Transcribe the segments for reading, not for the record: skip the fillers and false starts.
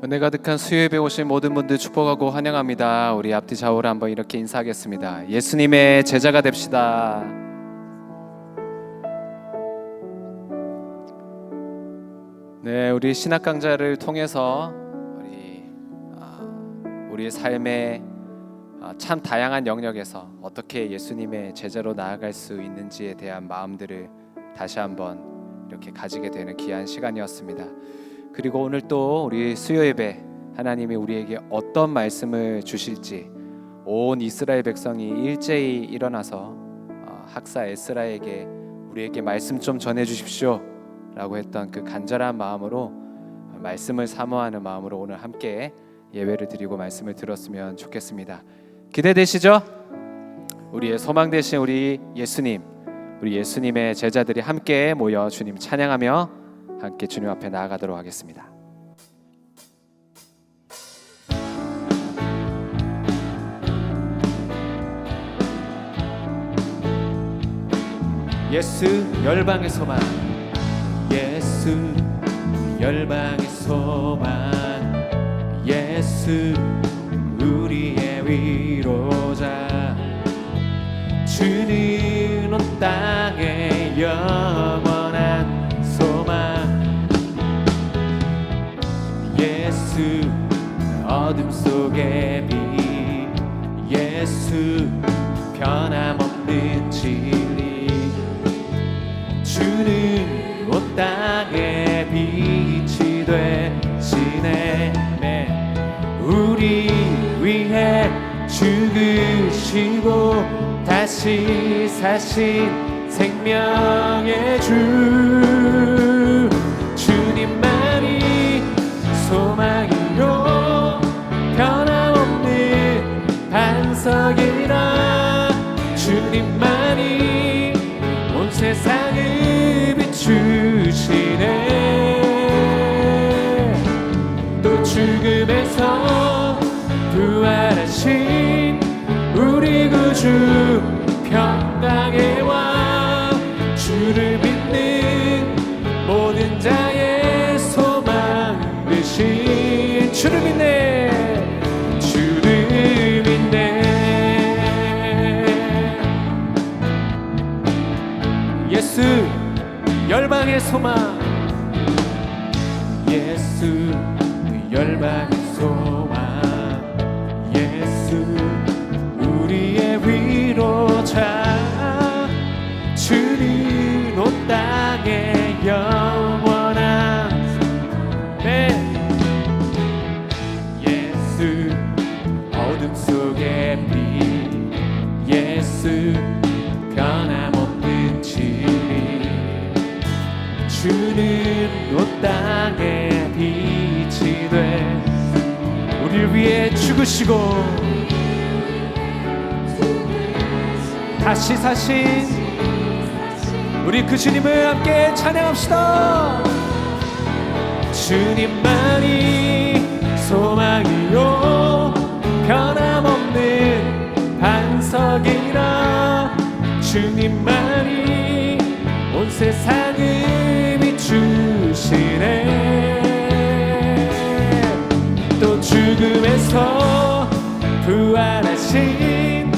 은혜 가득한 수요예배 오신 모든 분들 축복하고 환영합니다. 우리 앞뒤 좌우로 한번 이렇게 인사하겠습니다. 예수님의 제자가 됩시다. 네, 우리 신학 강좌를 통해서 우리의 삶의 참 다양한 영역에서 어떻게 예수님의 제자로 나아갈 수 있는지에 대한 마음들을 다시 한번 이렇게 가지게 되는 귀한 시간이었습니다. 그리고 오늘 또 우리 수요예배 하나님이 우리에게 어떤 말씀을 주실지 온 이스라엘 백성이 일제히 일어나서 학사 에스라에게 우리에게 말씀 좀 전해 주십시오 라고 했던 그 간절한 마음으로 말씀을 사모하는 마음으로 오늘 함께 예배를 드리고 말씀을 들었으면 좋겠습니다. 기대되시죠? 우리의 소망 되신 우리 예수님의 제자들이 함께 모여 주님 찬양하며 함께 주님 앞에 나아가도록 하겠습니다. 예수 열방의 소망, 예수 열방의 소망, 예수 우리의 위로자, 주는 온 땅에 영원한 소망, 예수 어둠 속의 빛, 예수 변함없는 진리, 주는 온 땅에 빛이 되시네. 우리 위해 죽으시고 다시 사신 생명의 주, 주님만이 소망이요 변함없는 반석이라, 주님만이 온 세상을 비추시네. 또 죽음에서 부활하신 우리 구주 평강의 왕, 주를 믿는 모든 자의 소망 되신, 주를 믿네, 주를 믿네. 예수 열방의 소망, 예수 열방의 소망, 예수 우리의 위로자, 주는 온 땅에 영원한 예수 어둠 속의 빛, 예수 변함없는 진리, 주는 온 땅에 빛이 돼 우리를 위해 죽으시고 다시 사신 우리 그 주님을 함께 찬양합시다. 주님만이 소망이요 변함없는 반석이라, 주님만이 온 세상을 비추시네. 또 죽음에서 부활하신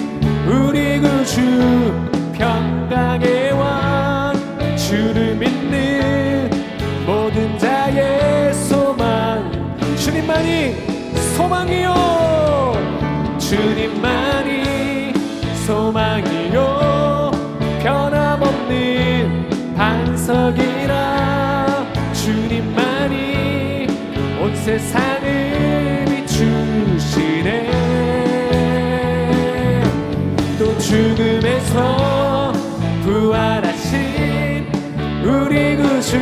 우리 구주 평강의 왕, 주를 믿는 모든 자의 소망, 주님만이 소망이요, 주님만이 소망이요 변함없는 반석이라, 주님만이 온 세상을 비추시네. 또 죽음에서 부활하신 우리 구주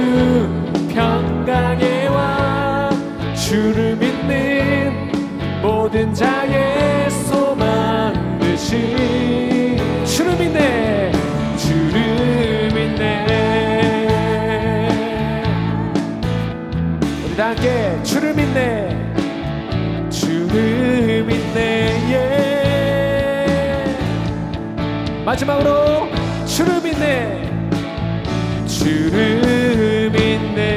평강의 왕, 주를 믿는 모든 자의 소망 되신, 주를 믿네, 주를 믿네. 우리 다 함께 주를 믿네, 주를 믿네. 예. 마지막으로 주를 믿네, 주를 믿네.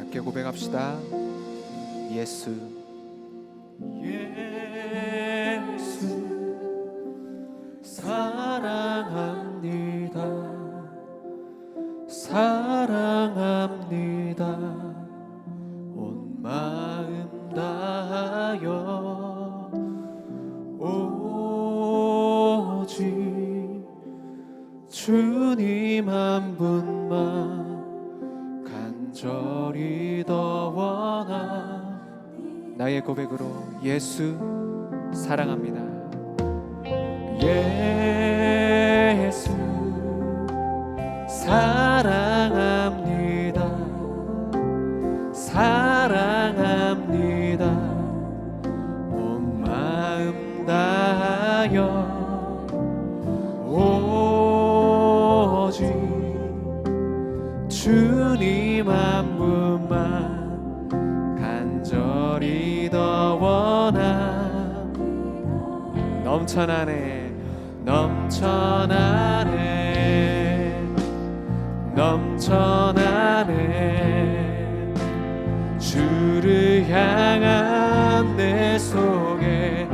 함께 고백합시다. 예수 사랑합니다. 사랑합니다. 온 마음 다하여 오직 주님 한 분만 간절히 더 원하. 나의 고백으로 예수 사랑합니다. 예수 사랑합니다. 사랑합니다. 온 마음 다하여 오직 주님 한 분만 간절히 더 원하. 넘쳐나네 넘쳐나네 넘쳐나네. 주를 향한 내 속에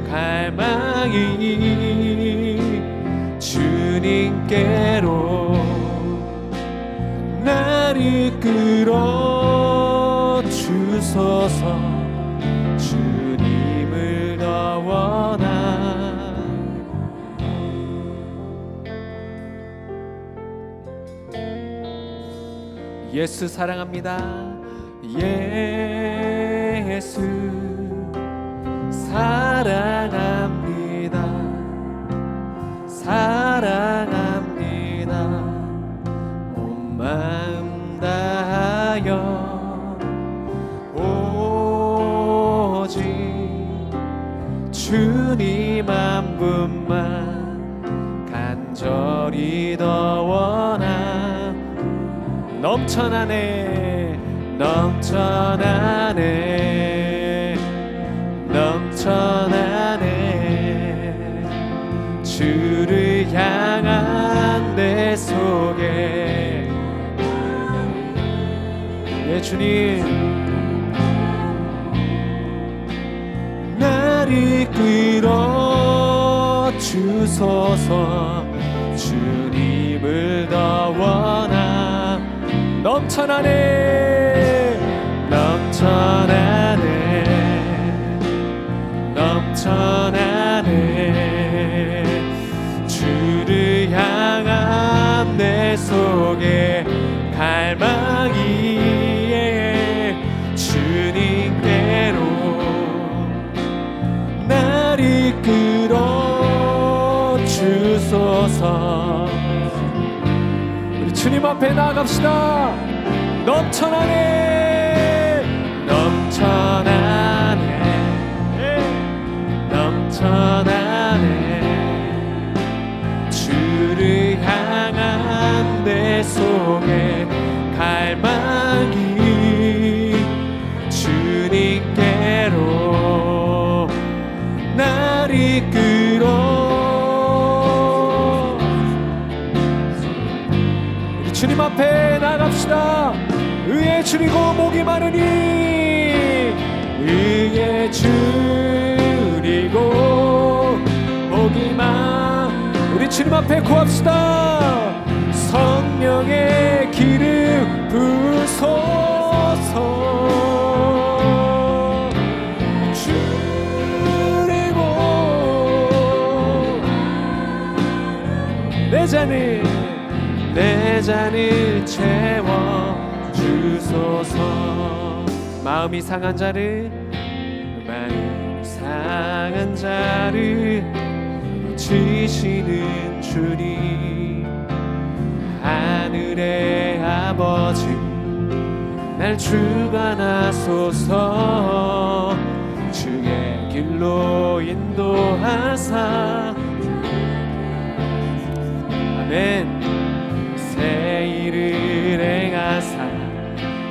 갈망이 주님께로 나를 끌어 주소서. 주님을 더 원하. 예수 사랑합니다. 예수 사랑합니다. 사랑합니다. 온 마음 다하여 오직 주님 한 분만 간절히 더 원하. 넘쳐나네 넘쳐나네 넘쳐나네. 주를 향한 내 속에 예 주님 나를 끌어 주소서. 주님을 더 원하. 넘쳐나네 넘쳐나네 넘쳐나네. 주를 향한 내 속에 갈망이 주님께로 나를 끌어 주소서. 주님 앞에 나아갑시다. 넘쳐나네 넘쳐나네 넘쳐나네. 주를 향한 내 속에 갈망이 주님께로 나를 끌어 주님 앞에 나갑시다. 의에 줄이고 목이 마르니 의에 줄이고 목이 우리 주님 앞에 구합시다. 성령의 기름 부소서. 줄이고 내 잔을 채워 주소서. 마음이 상한 자를 고치시는 주님. 하늘의 아버지 날 주관하소서. 주의 길로 인도하사 아멘. 새 일을 행하사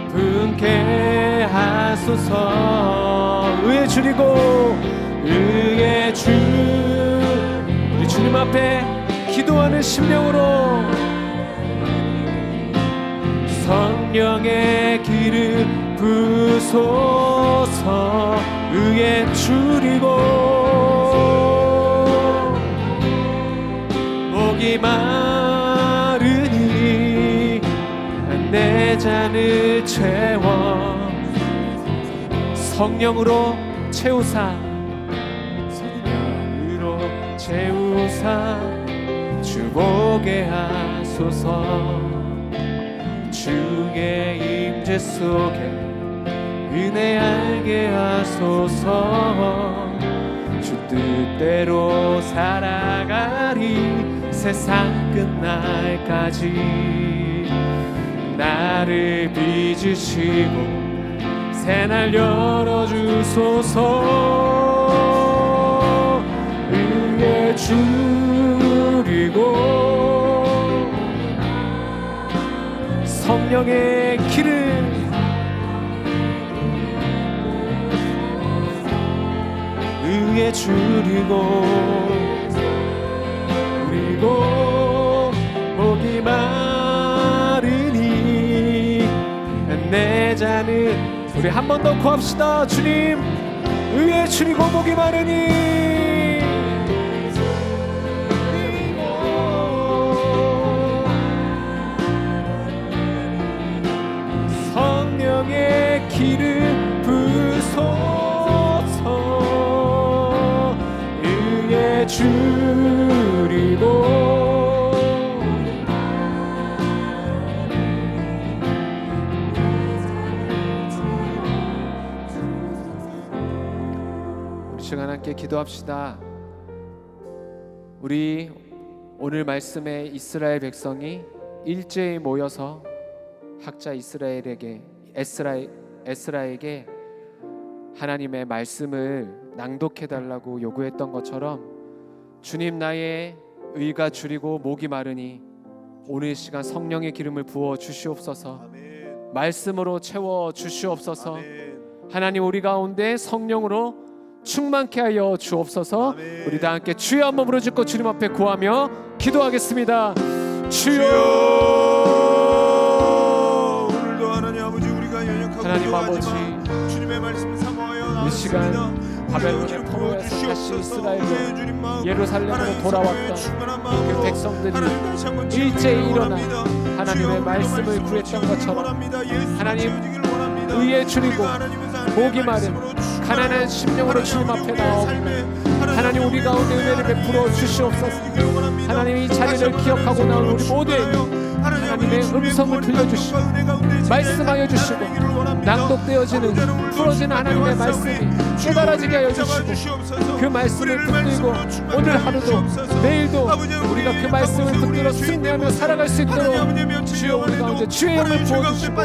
분케 하소서. 의에 줄이고 의에 우리 주님 앞에 기도하는 심령으로 성령의 기름 부소서. 의에 줄이고 목이 마르니 내 잔을 채워. 성령으로 채우사, 성령으로 채우사 주보게 하소서. 주의 임재 속에 은혜 알게 하소서. 주 뜻대로 살아가리 세상 끝날까지. 나를 빚으시고 새날 열어주소서. 의에 줄이고 성령의 기름 의에 줄이고 그리고 목이 마르니 내 잔은. 우리 한 번 더 구합시다. 주님, 의에 줄이고 목이 마르니 성령의 기름 부소서. 의에 줄이고 시간 함께 기도합시다. 우리 오늘 말씀에 이스라엘 백성이 일제히 모여서 학자 에스라에게 하나님의 말씀을 낭독해달라고 요구했던 것처럼 주님, 나의 의가 줄이고 목이 마르니 오늘 시간 성령의 기름을 부어 주시옵소서. 아멘. 말씀으로 채워 주시옵소서. 아멘. 하나님, 우리 가운데 성령으로 충만케 하여 주옵소서. 아멘. 우리 다 함께 주여 한번 부르짖고 주님 앞에 구하며 기도하겠습니다. 주여. 오늘도 하나님 아버지, 우리가 연약하고 하나님 아버지, 주님의 말씀을 사모하여 이 시간 바벨론의 포로에서 다시 이스라엘로 예루살렘으로 돌아왔던 그 백성들이 일제히 일어나 하나님의 말씀을 구했던 것처럼 하나님, 의에 줄이고 목이 마른 가난한 심령으로 주님 앞에 나옵니다. 하나님, 우리 가운데 은혜를 베풀어 주시옵소서. 하나님, 이 자리를 기억하고 나온 우리 모두에게 하나님의 음성을 들려주시고 말씀하여 주시고 낭독되어지는 풀어지는 하나님의 말씀이 깨달아지게 하여 주시고 그 말씀을 붙들고 오늘 하루도 내일도 우리가 그 말씀을 붙들어 승리하며 살아갈 수 있도록 주여 우리 가운데 주의 영을 부어주시고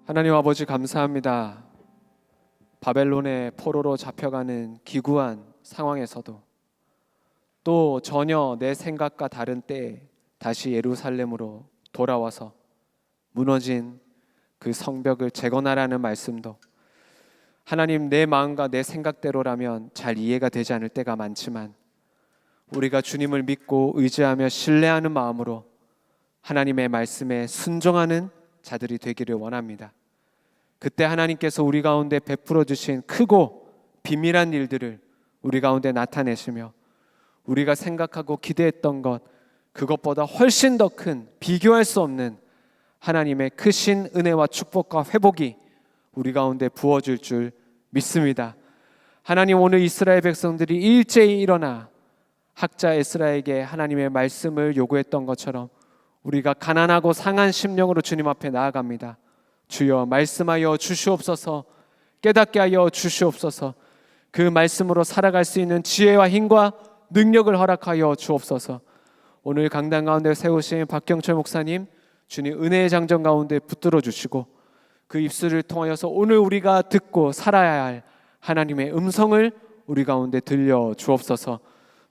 하나님 아버지, 감사합니다. 바벨론의 포로로 잡혀가는 기구한 상황에서도 또 전혀 내 생각과 다른 때에 다시 예루살렘으로 돌아와서 무너진 그 성벽을 재건하라는 말씀도 하나님, 내 마음과 내 생각대로라면 잘 이해가 되지 않을 때가 많지만 우리가 주님을 믿고 의지하며 신뢰하는 마음으로 하나님의 말씀에 순종하는 자들이 되기를 원합니다. 그때 하나님께서 우리 가운데 베풀어 주신 크고 비밀한 일들을 우리 가운데 나타내시며 우리가 생각하고 기대했던 것, 그것보다 훨씬 더 큰, 비교할 수 없는 하나님의 크신 은혜와 축복과 회복이 우리 가운데 부어질 줄 믿습니다. 하나님, 오늘 이스라엘 백성들이 일제히 일어나 학자 에스라에게 하나님의 말씀을 요구했던 것처럼 우리가 가난하고 상한 심령으로 주님 앞에 나아갑니다. 주여, 말씀하여 주시옵소서. 깨닫게 하여 주시옵소서. 그 말씀으로 살아갈 수 있는 지혜와 힘과 능력을 허락하여 주옵소서. 오늘 강단 가운데 세우신 박경철 목사님, 주님 은혜의 장정 가운데 붙들어 주시고 그 입술을 통하여서 오늘 우리가 듣고 살아야 할 하나님의 음성을 우리 가운데 들려 주옵소서.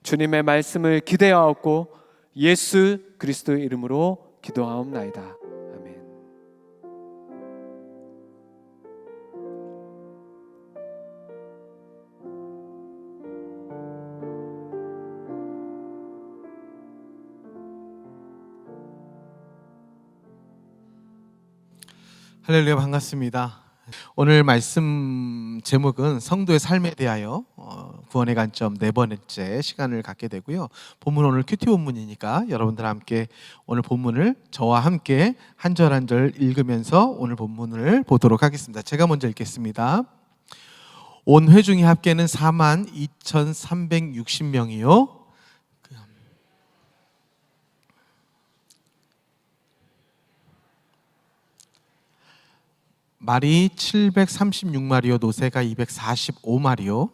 주님의 말씀을 기대하옵고 예수 그리스도의 이름으로 기도하옵나이다. 아멘. 할렐루야, 반갑습니다. 오늘 말씀 제목은 성도의 삶에 대하여 구원의 관점 네 번째 시간을 갖게 되고요. 본문 오늘 큐티 본문이니까 여러분들 함께 오늘 본문을 저와 함께 한 절 한 절 읽으면서 오늘 본문을 보도록 하겠습니다. 제가 먼저 읽겠습니다. 온 회중의 합계는 42,360명이요 말이 736마리요 노새가 245마리요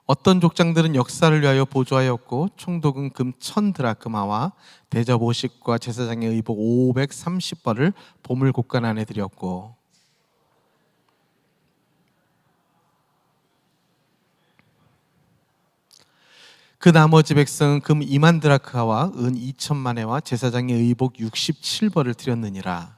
어떤 족장들은 역사를 위하여 보조하였고 총독은 금 1000드라크마와 대접 50과 제사장의 의복 530벌을 보물 곡간 안에 드렸고 그 나머지 백성은 금 2만 드라크마와 은 2천만회와 제사장의 의복 67벌을 드렸느니라.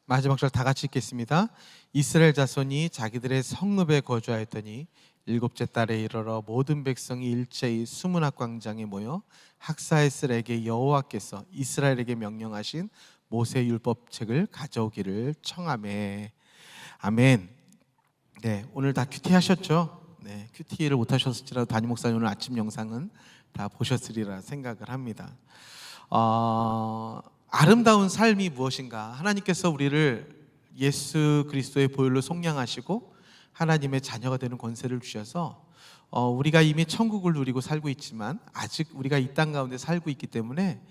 마지막 절 다 같이 읽겠습니다. 이스라엘 자손이 자기들의 성읍에 거주하였더니 일곱째 달에 이르러 모든 백성이 일제히 수문학 광장에 모여 학사에스에게 여호와께서 이스라엘에게 명령하신 모세 율법책을 가져오기를 청하매. 아멘. 네, 오늘 다 큐티 하셨죠? 네, 큐티를 못 하셨을지라도 담임 목사님 오늘 아침 영상은 다 보셨으리라 생각을 합니다. 아름다운 삶이 무엇인가? 하나님께서 우리를 예수 그리스도의 보혈로 속량하시고 하나님의 자녀가 되는 권세를 주셔서 우리가 이미 천국을 누리고 살고 있지만 아직 우리가 이 땅 가운데 살고 있기 때문에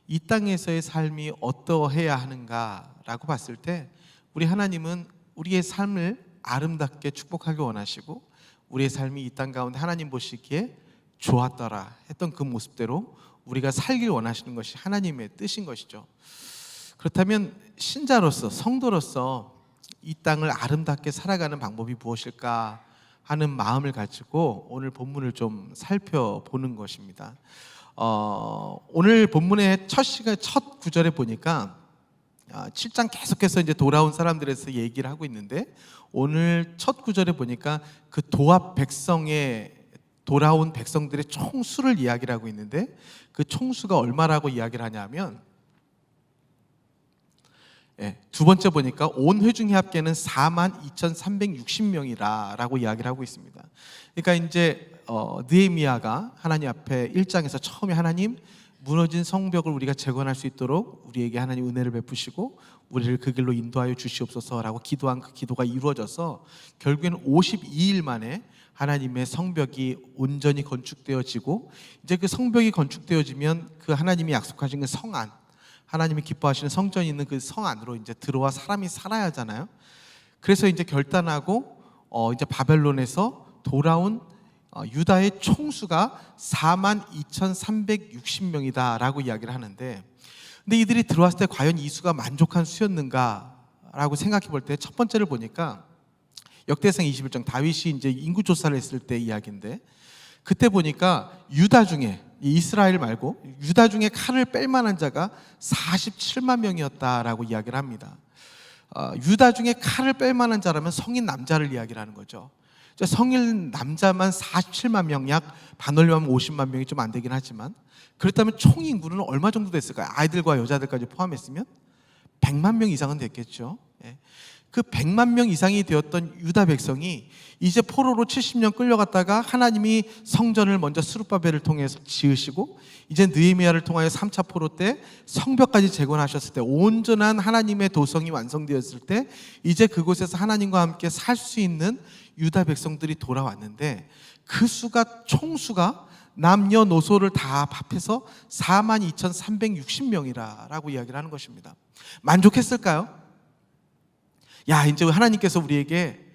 이 땅에서의 삶이 어떠해야 하는가라고 봤을 때 우리 하나님은 우리의 삶을 아름답게 축복하기 원하시고 우리의 삶이 이 땅 가운데 하나님 보시기에 좋았더라 했던 그 모습대로 우리가 살길 원하시는 것이 하나님의 뜻인 것이죠. 그렇다면 신자로서 성도로서 이 땅을 아름답게 살아가는 방법이 무엇일까 하는 마음을 가지고 오늘 본문을 좀 살펴보는 것입니다. 오늘 본문의 첫 구절에 보니까 7장 계속해서 이제 돌아온 사람들에서 얘기를 하고 있는데 오늘 첫 구절에 보니까 그 도합 백성의 돌아온 백성들의 총수를 이야기를 하고 있는데 그 총수가 얼마라고 이야기를 하냐면 두 번째 보니까 온 회중의 합계는 42,360명이라고 이야기를 하고 있습니다. 그러니까 이제 느헤미야가 하나님 앞에 1장에서 처음에 하나님 무너진 성벽을 우리가 재건할 수 있도록 우리에게 하나님 은혜를 베푸시고 우리를 그 길로 인도하여 주시옵소서라고 기도한 그 기도가 이루어져서 결국에는 52일 만에 하나님의 성벽이 온전히 건축되어지고 이제 그 성벽이 건축되어지면 그 하나님이 약속하신 그 성 안, 하나님이 기뻐하시는 성전이 있는 그 성 안으로 이제 들어와 사람이 살아야 하잖아요. 그래서 이제 결단하고 이제 바벨론에서 돌아온 유다의 총수가 42,360명이다라고 이야기를 하는데, 근데 이들이 들어왔을 때 과연 이 수가 만족한 수였는가라고 생각해 볼 때 첫 번째를 보니까 역대상 21장 다윗이 이제 인구 조사를 했을 때 이야기인데 그때 보니까 유다 중에 이스라엘 말고 유다 중에 칼을 뺄 만한 자가 47만 명이었다라고 이야기를 합니다. 유다 중에 칼을 뺄 만한 자라면 성인 남자를 이야기를 하는 거죠. 성인 남자만 47만 명, 약 반올림하면 50만 명이 좀 안 되긴 하지만 그렇다면 총 인구는 얼마 정도 됐을까요? 아이들과 여자들까지 포함했으면 100만 명 이상은 됐겠죠. 그 100만 명 이상이 되었던 유다 백성이 이제 포로로 70년 끌려갔다가 하나님이 성전을 먼저 스룹바벨을 통해서 지으시고 이제 느헤미야를 통하여 3차 포로 때 성벽까지 재건하셨을 때 온전한 하나님의 도성이 완성되었을 때 이제 그곳에서 하나님과 함께 살 수 있는 유다 백성들이 돌아왔는데 그 수가 총수가 남녀노소를 다 합해서 42,360명이라고 이야기를 하는 것입니다. 만족했을까요? 야, 이제 하나님께서 우리에게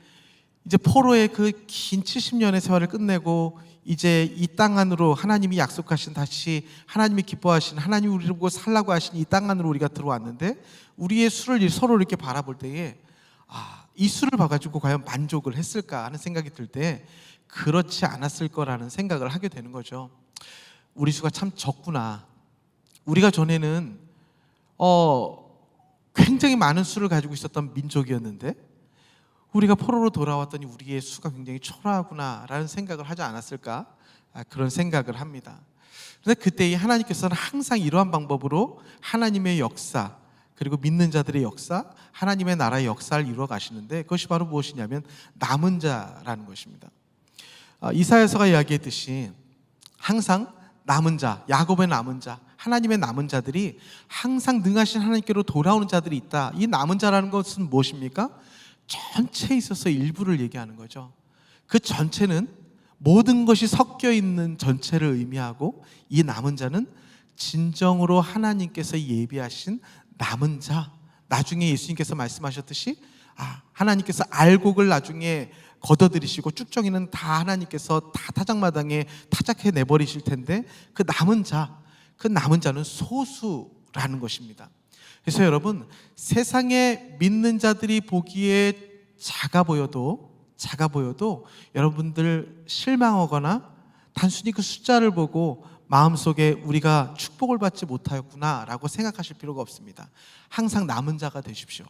이제 포로의 그 긴 70년의 세월을 끝내고 이제 이 땅 안으로 하나님이 약속하신 다시 하나님이 기뻐하신 하나님이 우리를 보고 살라고 하신 이 땅 안으로 우리가 들어왔는데 우리의 수를 서로 이렇게 바라볼 때에 이 수를 봐가지고 과연 만족을 했을까 하는 생각이 들 때 그렇지 않았을 거라는 생각을 하게 되는 거죠. 우리 수가 참 적구나. 우리가 전에는 굉장히 많은 수를 가지고 있었던 민족이었는데 우리가 포로로 돌아왔더니 우리의 수가 굉장히 초라하구나라는 생각을 하지 않았을까? 그런 생각을 합니다. 그런데 그때 하나님께서는 항상 이러한 방법으로 하나님의 역사, 그리고 믿는 자들의 역사, 하나님의 나라의 역사를 이루어 가시는데 그것이 바로 무엇이냐면 남은 자라는 것입니다. 이사야서가 이야기했듯이 항상 남은 자, 야곱의 남은 자, 하나님의 남은 자들이 항상 능하신 하나님께로 돌아오는 자들이 있다. 이 남은 자라는 것은 무엇입니까? 전체에 있어서 일부를 얘기하는 거죠. 그 전체는 모든 것이 섞여 있는 전체를 의미하고 이 남은 자는 진정으로 하나님께서 예비하신 남은 자. 나중에 예수님께서 말씀하셨듯이 하나님께서 알곡을 나중에 걷어들이시고 쭉정이는 다 하나님께서 다 타작마당에 타작해 내버리실 텐데 그 남은 자는 소수라는 것입니다. 그래서 여러분, 세상에 믿는 자들이 보기에 작아 보여도 여러분들 실망하거나 단순히 그 숫자를 보고 마음속에 우리가 축복을 받지 못하였구나라고 생각하실 필요가 없습니다. 항상 남은 자가 되십시오.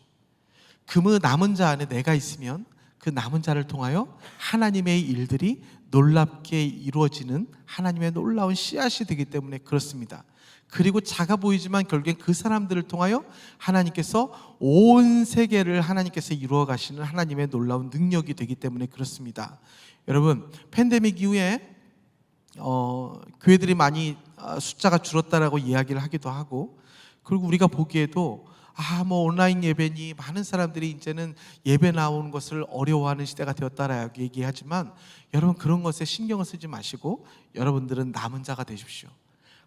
그 남은 자 안에 내가 있으면 그 남은 자를 통하여 하나님의 일들이 놀랍게 이루어지는 하나님의 놀라운 씨앗이 되기 때문에 그렇습니다. 그리고 작아 보이지만 결국엔 그 사람들을 통하여 하나님께서 온 세계를 하나님께서 이루어 가시는 하나님의 놀라운 능력이 되기 때문에 그렇습니다. 여러분, 팬데믹 이후에 교회들이 많이 숫자가 줄었다라고 이야기를 하기도 하고, 그리고 우리가 보기에도 온라인 예배니 많은 사람들이 이제는 예배 나오는 것을 어려워하는 시대가 되었다라고 얘기하지만 여러분, 그런 것에 신경을 쓰지 마시고 여러분들은 남은 자가 되십시오.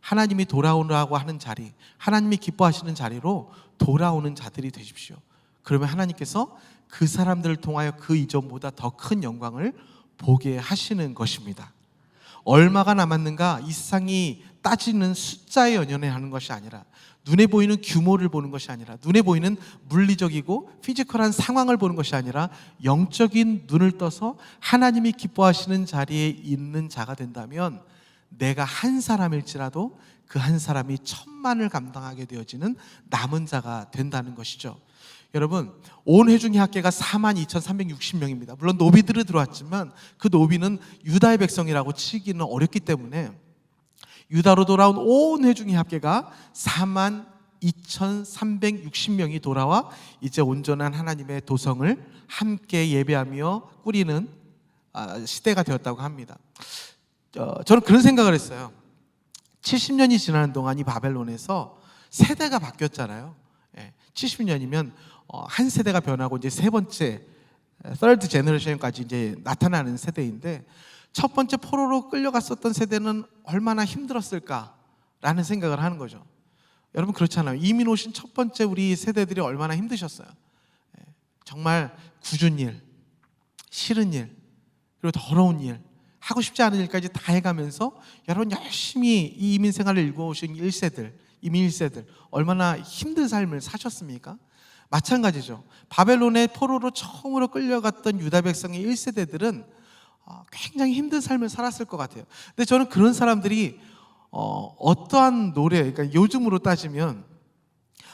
하나님이 돌아오라고 하는 자리, 하나님이 기뻐하시는 자리로 돌아오는 자들이 되십시오. 그러면 하나님께서 그 사람들을 통하여 그 이전보다 더 큰 영광을 보게 하시는 것입니다. 얼마가 남았는가, 이 세상이 따지는 숫자에 연연하는 것이 아니라, 눈에 보이는 규모를 보는 것이 아니라, 눈에 보이는 물리적이고 피지컬한 상황을 보는 것이 아니라 영적인 눈을 떠서 하나님이 기뻐하시는 자리에 있는 자가 된다면 내가 한 사람일지라도 그 한 사람이 천만을 감당하게 되어지는 남은 자가 된다는 것이죠. 여러분, 온 회중의 합계가 42,360명입니다. 물론 노비들이 들어왔지만 그 노비는 유다의 백성이라고 치기는 어렵기 때문에 유다로 돌아온 온 회중의 합계가 42,360명이 돌아와 이제 온전한 하나님의 도성을 함께 예배하며 꾸리는 시대가 되었다고 합니다. 저는 그런 생각을 했어요. 70년이 지나는 동안 이 바벨론에서 세대가 바뀌었잖아요. 70년이면 한 세대가 변하고 이제 세 번째 third generation까지 이제 나타나는 세대인데, 첫 번째 포로로 끌려갔었던 세대는 얼마나 힘들었을까라는 생각을 하는 거죠. 여러분, 그렇잖아요. 이민 오신 첫 번째 우리 세대들이 얼마나 힘드셨어요. 정말 굳은 일, 싫은 일, 그리고 더러운 일, 하고 싶지 않은 일까지 다 해가면서 여러분 열심히 이 이민 생활을 읽어오신 1세들, 이민 1세들 얼마나 힘든 삶을 사셨습니까? 마찬가지죠. 바벨론의 포로로 처음으로 끌려갔던 유다 백성의 1세대들은 굉장히 힘든 삶을 살았을 것 같아요. 근데 저는 그런 사람들이 어떠한 노래, 그러니까 요즘으로 따지면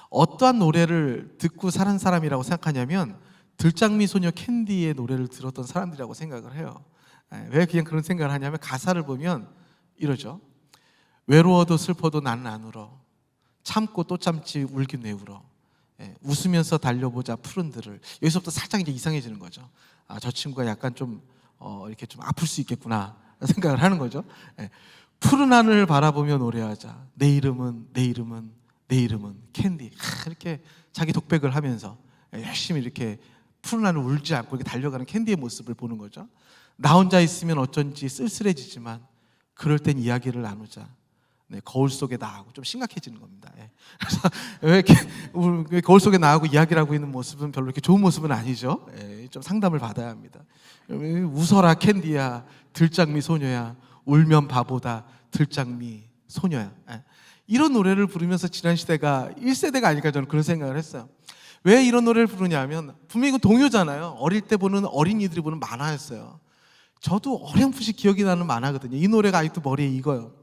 어떠한 노래를 듣고 살은 사람이라고 생각하냐면 들장미 소녀 캔디의 노래를 들었던 사람들이라고 생각을 해요. 왜 그냥 그런 생각을 하냐면 가사를 보면 이러죠. 외로워도 슬퍼도 나는 안 울어. 참고 또 참지 울긴 왜 울어. 웃으면서 달려보자 푸른 들을. 여기서부터 살짝 이제 이상해지는 거죠. 저 친구가 약간 좀 이렇게 좀 아플 수 있겠구나 생각을 하는 거죠. 푸른 하늘을 바라보며 노래하자. 내 이름은 캔디. 이렇게 자기 독백을 하면서 열심히 이렇게 푸른 하늘 울지 않고 이렇게 달려가는 캔디의 모습을 보는 거죠. 나 혼자 있으면 어쩐지 쓸쓸해지지만 그럴 땐 이야기를 나누자. 거울 속에 나하고 좀 심각해지는 겁니다. 그래서 왜 이렇게 거울 속에 나하고 이야기를 하고 있는 모습은 별로 이렇게 좋은 모습은 아니죠. 좀 상담을 받아야 합니다. 웃어라 캔디야, 들장미 소녀야, 울면 바보다, 들장미 소녀야. 이런 노래를 부르면서 지난 시대가 1세대가 아닐까 저는 그런 생각을 했어요. 왜 이런 노래를 부르냐면 분명히 이거 동요잖아요. 어릴 때 보는 어린이들이 보는 만화였어요. 저도 어렴풋이 기억이 나는 만화거든요. 이 노래가 아직도 머리에 익어요.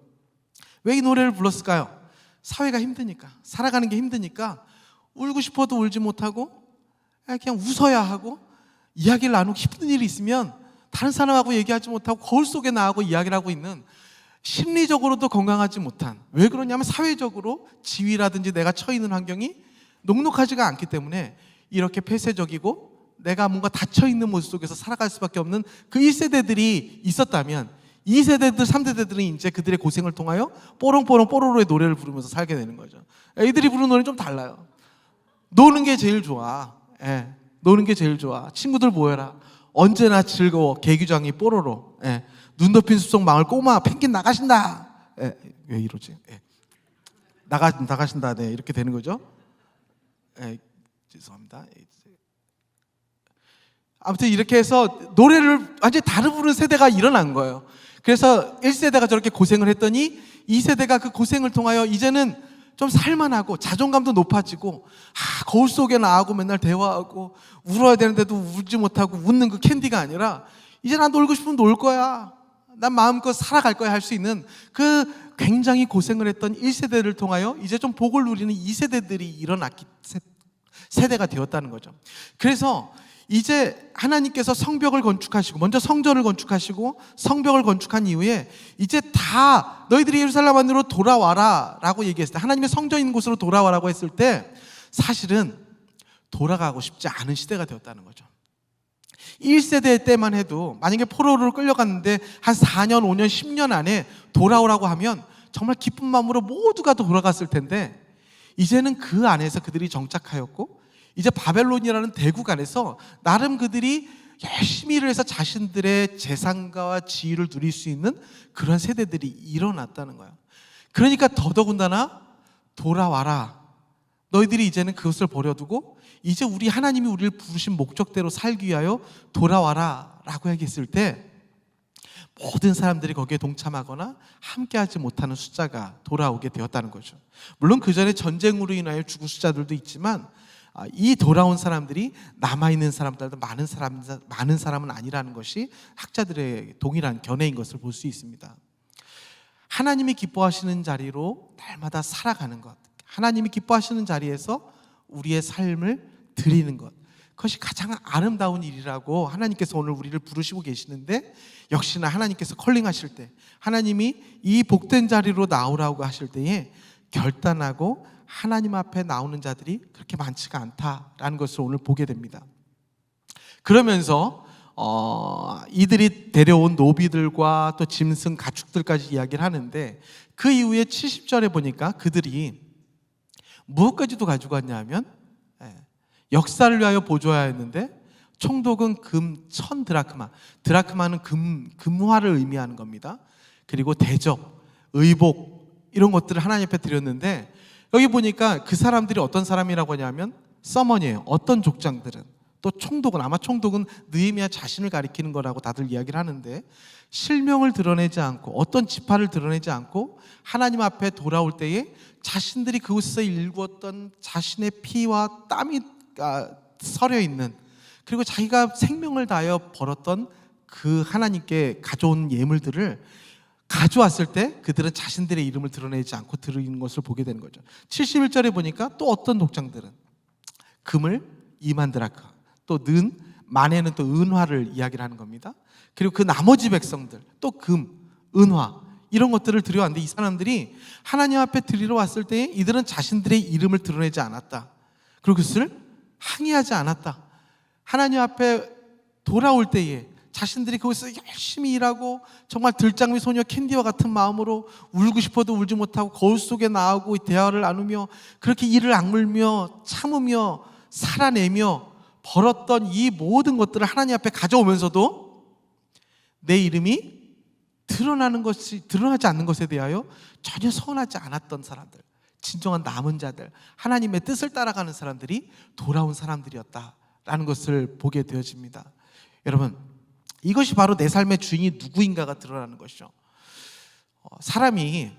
왜 이 노래를 불렀을까요? 사회가 힘드니까, 살아가는 게 힘드니까 울고 싶어도 울지 못하고 그냥 웃어야 하고, 이야기를 나누고 힘든 일이 있으면 다른 사람하고 얘기하지 못하고 거울 속에 나하고 이야기를 하고 있는, 심리적으로도 건강하지 못한, 왜 그러냐면 사회적으로 지위라든지 내가 처해 있는 환경이 녹록하지가 않기 때문에 이렇게 폐쇄적이고 내가 뭔가 닫혀있는 모습 속에서 살아갈 수밖에 없는 그 1세대들이 있었다면, 2세대들, 3세대들은 이제 그들의 고생을 통하여 뽀롱뽀롱 뽀로로의 노래를 부르면서 살게 되는 거죠. 애들이 부르는 노래는 좀 달라요. 노는 게 제일 좋아. 노는 게 제일 좋아. 친구들 모여라. 언제나 즐거워. 개규장이 뽀로로. 눈 덮인 숲속 마을 꼬마 펭귄 나가신다. 왜 이러지? 나가신다. 네, 이렇게 되는 거죠. 죄송합니다. 아무튼 이렇게 해서 노래를 완전히 다른 부르는 세대가 일어난 거예요. 그래서 1세대가 저렇게 고생을 했더니 2세대가 그 고생을 통하여 이제는 좀 살만하고 자존감도 높아지고, 거울 속에 나하고 맨날 대화하고 울어야 되는데도 울지 못하고 웃는 그 캔디가 아니라, 이제 난 놀고 싶으면 놀 거야, 난 마음껏 살아갈 거야 할 수 있는 그 굉장히 고생을 했던 1세대를 통하여 이제 좀 복을 누리는 2세대들이 일어났기, 세대가 되었다는 거죠. 그래서 이제 하나님께서 성벽을 건축하시고, 먼저 성전을 건축하시고 성벽을 건축한 이후에 이제 다 너희들이 예루살렘 안으로 돌아와라 라고 얘기했을 때, 하나님의 성전 있는 곳으로 돌아와라고 했을 때 사실은 돌아가고 싶지 않은 시대가 되었다는 거죠. 1세대 때만 해도 만약에 포로로 끌려갔는데 한 4년, 5년, 10년 안에 돌아오라고 하면 정말 기쁜 마음으로 모두가 돌아갔을 텐데, 이제는 그 안에서 그들이 정착하였고, 이제 바벨론이라는 대국 안에서 나름 그들이 열심히 일을 해서 자신들의 재산과 지위를 누릴 수 있는 그런 세대들이 일어났다는 거예요. 그러니까 더더군다나 돌아와라. 너희들이 이제는 그것을 버려두고 이제 우리 하나님이 우리를 부르신 목적대로 살기 위하여 돌아와라 라고 얘기했을 때, 모든 사람들이 거기에 동참하거나 함께하지 못하는 숫자가 돌아오게 되었다는 거죠. 물론 그 전에 전쟁으로 인하여 죽은 숫자들도 있지만, 이 돌아온 사람들이 남아있는 사람들도 많은 사람은 아니라는 것이 학자들의 동일한 견해인 것을 볼 수 있습니다. 하나님이 기뻐하시는 자리로 날마다 살아가는 것, 하나님이 기뻐하시는 자리에서 우리의 삶을 드리는 것, 그것이 가장 아름다운 일이라고 하나님께서 오늘 우리를 부르시고 계시는데, 역시나 하나님께서 컬링하실 때, 하나님이 이 복된 자리로 나오라고 하실 때에 결단하고 하나님 앞에 나오는 자들이 그렇게 많지가 않다라는 것을 오늘 보게 됩니다. 그러면서 이들이 데려온 노비들과 또 짐승, 가축들까지 이야기를 하는데, 그 이후에 70절에 보니까 그들이 무엇까지도 가지고 왔냐 하면, 역사를 위하여 보조해야 했는데 총독은 금 1000드라크마, 드라크마는 금화를 의미하는 겁니다. 그리고 대접, 의복, 이런 것들을 하나님 앞에 드렸는데, 여기 보니까 그 사람들이 어떤 사람이라고 하냐면 서머니에요. 어떤 족장들은, 또 총독은, 아마 총독은 느헤미야 자신을 가리키는 거라고 다들 이야기를 하는데, 실명을 드러내지 않고 어떤 지파를 드러내지 않고 하나님 앞에 돌아올 때에 자신들이 그곳에서 일구었던 자신의 피와 땀이 서려 있는, 그리고 자기가 생명을 다하여 벌었던 그 하나님께 가져온 예물들을 가져왔을 때 그들은 자신들의 이름을 드러내지 않고 드리는 것을 보게 되는 거죠. 71절에 보니까 또 어떤 독장들은 금을 2만 드라크, 또 만에는 또 은화를 이야기를 하는 겁니다. 그리고 그 나머지 백성들 또 금, 은화, 이런 것들을 드려왔는데, 이 사람들이 하나님 앞에 드리러 왔을 때 이들은 자신들의 이름을 드러내지 않았다. 그리고 그것을 항의하지 않았다. 하나님 앞에 돌아올 때에 자신들이 거기서 열심히 일하고 정말 들장미 소녀 캔디와 같은 마음으로 울고 싶어도 울지 못하고 거울 속에 나오고 대화를 나누며 그렇게 이를 악물며 참으며 살아내며 벌었던 이 모든 것들을 하나님 앞에 가져오면서도 내 이름이 드러나지 않는 것에 대하여 전혀 서운하지 않았던 사람들, 진정한 남은 자들, 하나님의 뜻을 따라가는 사람들이 돌아온 사람들이었다라는 것을 보게 되어집니다. 여러분, 이것이 바로 내 삶의 주인이 누구인가가 드러나는 것이죠. 사람이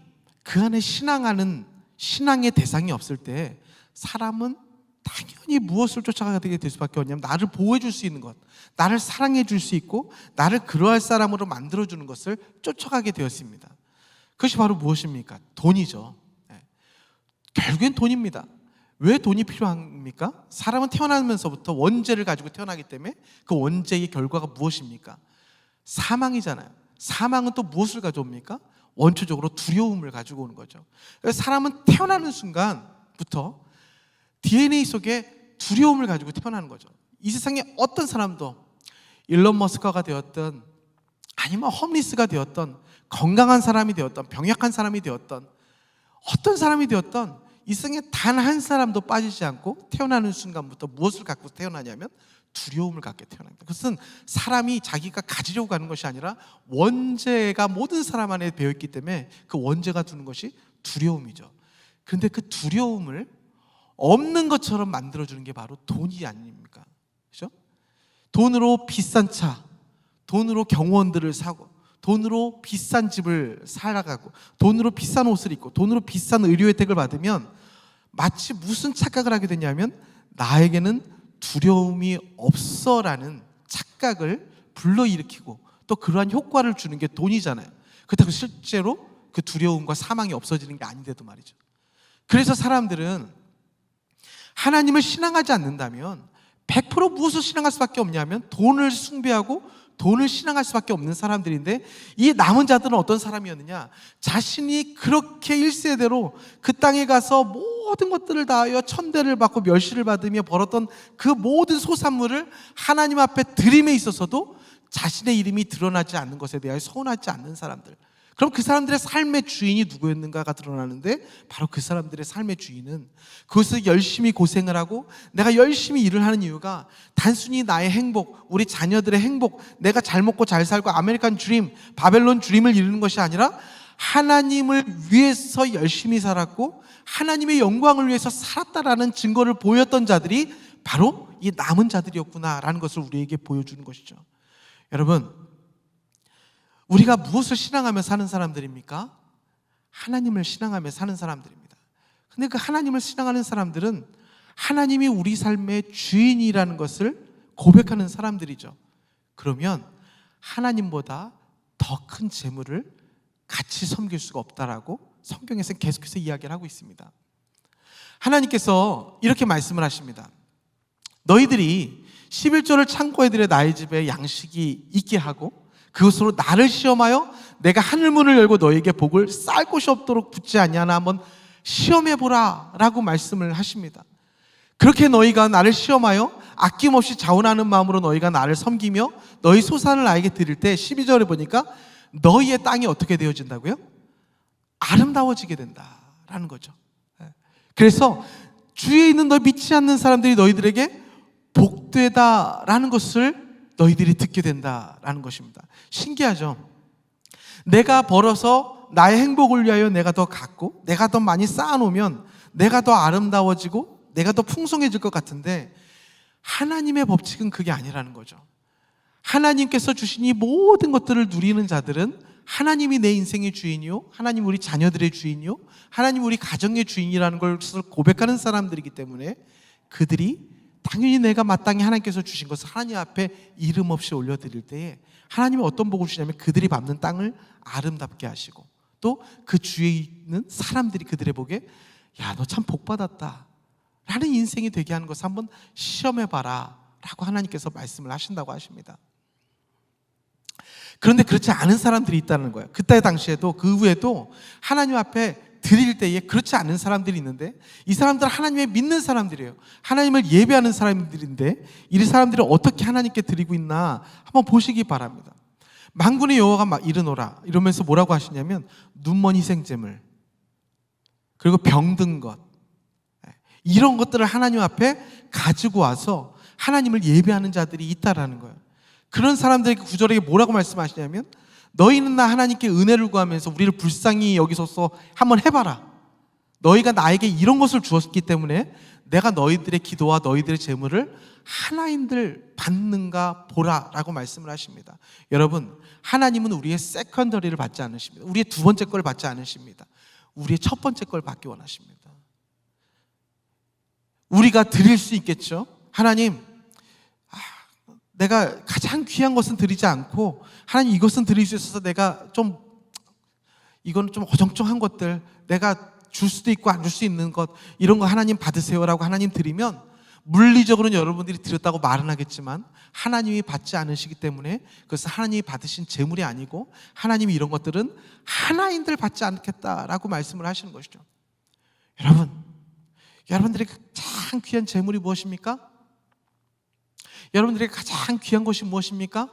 그 안에 신앙의 대상이 없을 때 사람은 당연히 무엇을 쫓아가게 될 수밖에 없냐면, 나를 보호해 줄 수 있는 것, 나를 사랑해 줄 수 있고 나를 그러할 사람으로 만들어주는 것을 쫓아가게 되었습니다. 그것이 바로 무엇입니까? 돈이죠. 결국엔 돈입니다. 왜 돈이 필요합니까? 사람은 태어나면서부터 원죄를 가지고 태어나기 때문에 그 원죄의 결과가 무엇입니까? 사망이잖아요. 사망은 또 무엇을 가져옵니까? 원초적으로 두려움을 가지고 오는 거죠. 그래서 사람은 태어나는 순간부터 DNA 속에 두려움을 가지고 태어나는 거죠. 이 세상에 어떤 사람도 일론 머스크가 되었던, 아니면 홈리스가 되었던, 건강한 사람이 되었던, 병약한 사람이 되었던, 어떤 사람이 되었던 이 세상에 단 한 사람도 빠지지 않고 태어나는 순간부터 무엇을 갖고 태어나냐면 두려움을 갖게 태어납니다. 그것은 사람이 자기가 가지려고 하는 것이 아니라 원죄가 모든 사람 안에 배어있기 때문에 그 원죄가 두는 것이 두려움이죠. 그런데 그 두려움을 없는 것처럼 만들어주는 게 바로 돈이 아닙니까? 그렇죠? 돈으로 비싼 차, 돈으로 경호원들을 사고, 돈으로 비싼 집을 살아가고, 돈으로 비싼 옷을 입고, 돈으로 비싼 의료 혜택을 받으면 마치 무슨 착각을 하게 되냐면 나에게는 두려움이 없어라는 착각을 불러일으키고 또 그러한 효과를 주는 게 돈이잖아요. 그렇다고 실제로 그 두려움과 사망이 없어지는 게 아닌데도 말이죠. 그래서 사람들은 하나님을 신앙하지 않는다면 100% 무엇을 신앙할 수밖에 없냐면 돈을 숭배하고 돈을 신앙할 수밖에 없는 사람들인데, 이 남은 자들은 어떤 사람이었느냐? 자신이 그렇게 1세대로 그 땅에 가서 모든 것들을 다하여 천대를 받고 멸시를 받으며 벌었던 그 모든 소산물을 하나님 앞에 드림에 있어서도 자신의 이름이 드러나지 않는 것에 대하여 서운하지 않는 사람들. 그럼 그 사람들의 삶의 주인이 누구였는가가 드러나는데, 바로 그 사람들의 삶의 주인은 그것을 열심히 고생을 하고 내가 열심히 일을 하는 이유가 단순히 나의 행복, 우리 자녀들의 행복, 내가 잘 먹고 잘 살고 아메리칸 드림, 바벨론 드림을 이루는 것이 아니라 하나님을 위해서 열심히 살았고 하나님의 영광을 위해서 살았다라는 증거를 보였던 자들이 바로 이 남은 자들이었구나라는 것을 우리에게 보여주는 것이죠. 여러분, 우리가 무엇을 신앙하며 사는 사람들입니까? 하나님을 신앙하며 사는 사람들입니다. 근데 그 하나님을 신앙하는 사람들은 하나님이 우리 삶의 주인이라는 것을 고백하는 사람들이죠. 그러면 하나님보다 더 큰 재물을 같이 섬길 수가 없다라고 성경에서는 계속해서 이야기를 하고 있습니다. 하나님께서 이렇게 말씀을 하십니다. 너희들이 11조를 창고에 들여 나의 집에 양식이 있게 하고 그것으로 나를 시험하여 내가 하늘문을 열고 너에게 복을 쌓을 곳이 없도록 붙지 아니하나 한번 시험해보라 라고 말씀을 하십니다. 그렇게 너희가 나를 시험하여 아낌없이 자원하는 마음으로 너희가 나를 섬기며 너희 소산을 나에게 드릴 때 12절에 보니까 너희의 땅이 어떻게 되어진다고요? 아름다워지게 된다라는 거죠. 그래서 주위에 있는 너 믿지 않는 사람들이 너희들에게 복되다라는 것을 너희들이 듣게 된다라는 것입니다. 신기하죠? 내가 벌어서 나의 행복을 위하여 내가 더 갖고 내가 더 많이 쌓아놓으면 내가 더 아름다워지고 내가 더 풍성해질 것 같은데, 하나님의 법칙은 그게 아니라는 거죠. 하나님께서 주신 이 모든 것들을 누리는 자들은 하나님이 내 인생의 주인이요, 하나님 우리 자녀들의 주인이요, 하나님 우리 가정의 주인이라는 것을 고백하는 사람들이기 때문에 그들이 당연히 내가 마땅히 하나님께서 주신 것을 하나님 앞에 이름 없이 올려드릴 때에 하나님이 어떤 복을 주냐면 그들이 밟는 땅을 아름답게 하시고 또 그 주위에 있는 사람들이 그들의 복에 야, 너 참 복받았다 라는 인생이 되게 하는 것을 한번 시험해봐라 라고 하나님께서 말씀을 하신다고 하십니다. 그런데 그렇지 않은 사람들이 있다는 거예요. 그때 당시에도 그 후에도 하나님 앞에 드릴 때에 그렇지 않은 사람들이 있는데, 이 사람들은 하나님을 믿는 사람들이에요. 하나님을 예배하는 사람들인데 이 사람들이 어떻게 하나님께 드리고 있나 한번 보시기 바랍니다. 만군의 여호와가 막 이르노라 이러면서 뭐라고 하시냐면 눈먼 희생제물, 그리고 병든 것, 이런 것들을 하나님 앞에 가지고 와서 하나님을 예배하는 자들이 있다라는 거예요. 그런 사람들에게 구절에게 뭐라고 말씀하시냐면 너희는 나 하나님께 은혜를 구하면서 우리를 불쌍히 여기소서 한번 해봐라. 너희가 나에게 이런 것을 주었기 때문에 내가 너희들의 기도와 너희들의 재물을 하나님들 받는가 보라 라고 말씀을 하십니다. 여러분, 하나님은 우리의 세컨더리를 받지 않으십니다. 우리의 두 번째 걸 받지 않으십니다. 우리의 첫 번째 걸 받기 원하십니다. 우리가 드릴 수 있겠죠. 하나님, 내가 가장 귀한 것은 드리지 않고 하나님 이것은 드릴 수 있어서 내가 좀 이건 좀 어정쩡한 것들, 내가 줄 수도 있고 안 줄 수 있는 것, 이런 거 하나님 받으세요라고 하나님 드리면 물리적으로는 여러분들이 드렸다고 말은 하겠지만 하나님이 받지 않으시기 때문에 그것은 하나님이 받으신 재물이 아니고 하나님이 이런 것들은 하나님들 받지 않겠다라고 말씀을 하시는 것이죠. 여러분, 여러분들에게 가장 귀한 재물이 무엇입니까? 여러분들에게 가장 귀한 것이 무엇입니까?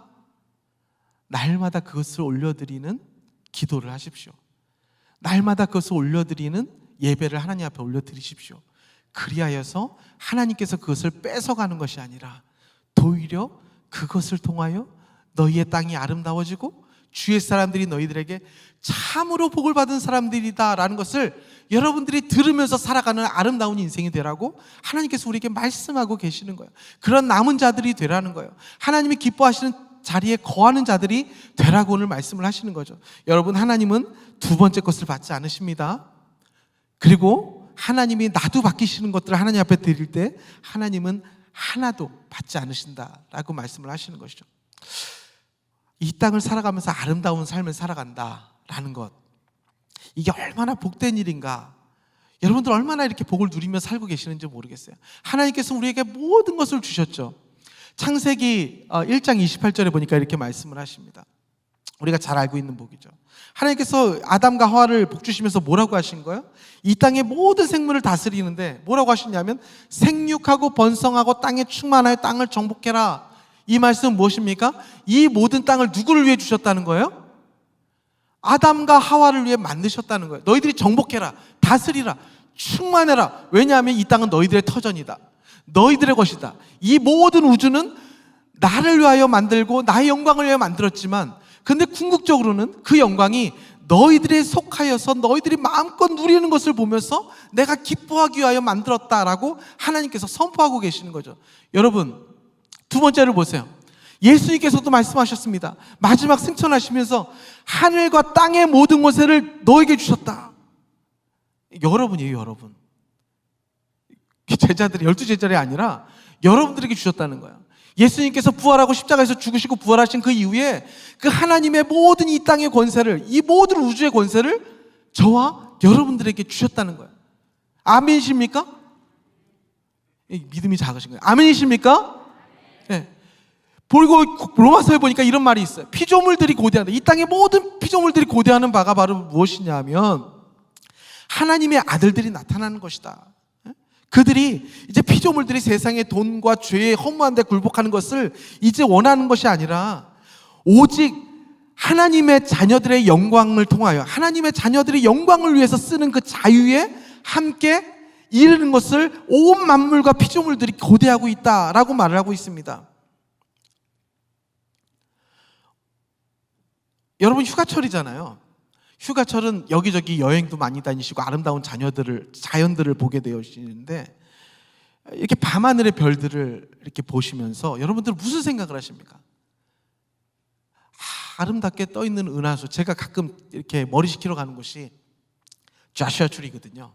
날마다 그것을 올려드리는 기도를 하십시오. 날마다 그것을 올려드리는 예배를 하나님 앞에 올려드리십시오. 그리하여서 하나님께서 그것을 뺏어가는 것이 아니라 도리어 그것을 통하여 너희의 땅이 아름다워지고 주의 사람들이 너희들에게 참으로 복을 받은 사람들이다 라는 것을 여러분들이 들으면서 살아가는 아름다운 인생이 되라고 하나님께서 우리에게 말씀하고 계시는 거예요. 그런 남은 자들이 되라는 거예요. 하나님이 기뻐하시는 자리에 거하는 자들이 되라고 오늘 말씀을 하시는 거죠. 여러분, 하나님은 두 번째 것을 받지 않으십니다. 그리고 하나님이 나도 맡기시는 것들을 하나님 앞에 드릴 때 하나님은 하나도 받지 않으신다라고 말씀을 하시는 것이죠. 이 땅을 살아가면서 아름다운 삶을 살아간다라는 것, 이게 얼마나 복된 일인가. 여러분들 얼마나 이렇게 복을 누리며 살고 계시는지 모르겠어요. 하나님께서 우리에게 모든 것을 주셨죠. 창세기 1장 28절에 보니까 이렇게 말씀을 하십니다. 우리가 잘 알고 있는 복이죠. 하나님께서 아담과 하와를 복 주시면서 뭐라고 하신 거예요? 이 땅의 모든 생물을 다스리는데 뭐라고 하시냐면 생육하고 번성하고 땅에 충만하여 땅을 정복해라. 이 말씀은 무엇입니까? 이 모든 땅을 누구를 위해 주셨다는 거예요? 아담과 하와를 위해 만드셨다는 거예요. 너희들이 정복해라, 다스리라, 충만해라. 왜냐하면 이 땅은 너희들의 터전이다, 너희들의 것이다. 이 모든 우주는 나를 위하여 만들고 나의 영광을 위하여 만들었지만, 근데 궁극적으로는 그 영광이 너희들에 속하여서 너희들이 마음껏 누리는 것을 보면서 내가 기뻐하기 위하여 만들었다라고 하나님께서 선포하고 계시는 거죠. 여러분, 두 번째를 보세요. 예수님께서도 말씀하셨습니다. 마지막 승천하시면서 하늘과 땅의 모든 권세를 너에게 주셨다. 여러분이에요, 여러분. 제자들이 12제자들이 아니라 여러분들에게 주셨다는 거예요. 예수님께서 부활하고 십자가에서 죽으시고 부활하신 그 이후에 그 하나님의 모든 이 땅의 권세를, 이 모든 우주의 권세를 저와 여러분들에게 주셨다는 거예요. 아멘이십니까? 믿음이 작으신 거예요. 아멘이십니까? 네. 그리고 로마서에 보니까 이런 말이 있어요. 피조물들이 고대한다. 이 땅의 모든 피조물들이 고대하는 바가 바로 무엇이냐면 하나님의 아들들이 나타나는 것이다. 그들이 이제 피조물들이 세상의 돈과 죄의 허무한 데 굴복하는 것을 이제 원하는 것이 아니라 오직 하나님의 자녀들의 영광을 통하여 하나님의 자녀들의 영광을 위해서 쓰는 그 자유에 함께 이르는 것을 온 만물과 피조물들이 고대하고 있다라고 말을 하고 있습니다. 여러분, 휴가철이잖아요. 휴가철은 여기저기 여행도 많이 다니시고 아름다운 자연들을 보게 되시는데, 이렇게 밤하늘의 별들을 이렇게 보시면서 여러분들 무슨 생각을 하십니까? 아름답게 떠 있는 은하수. 제가 가끔 이렇게 머리 식히러 가는 곳이 좌슈아 출이거든요.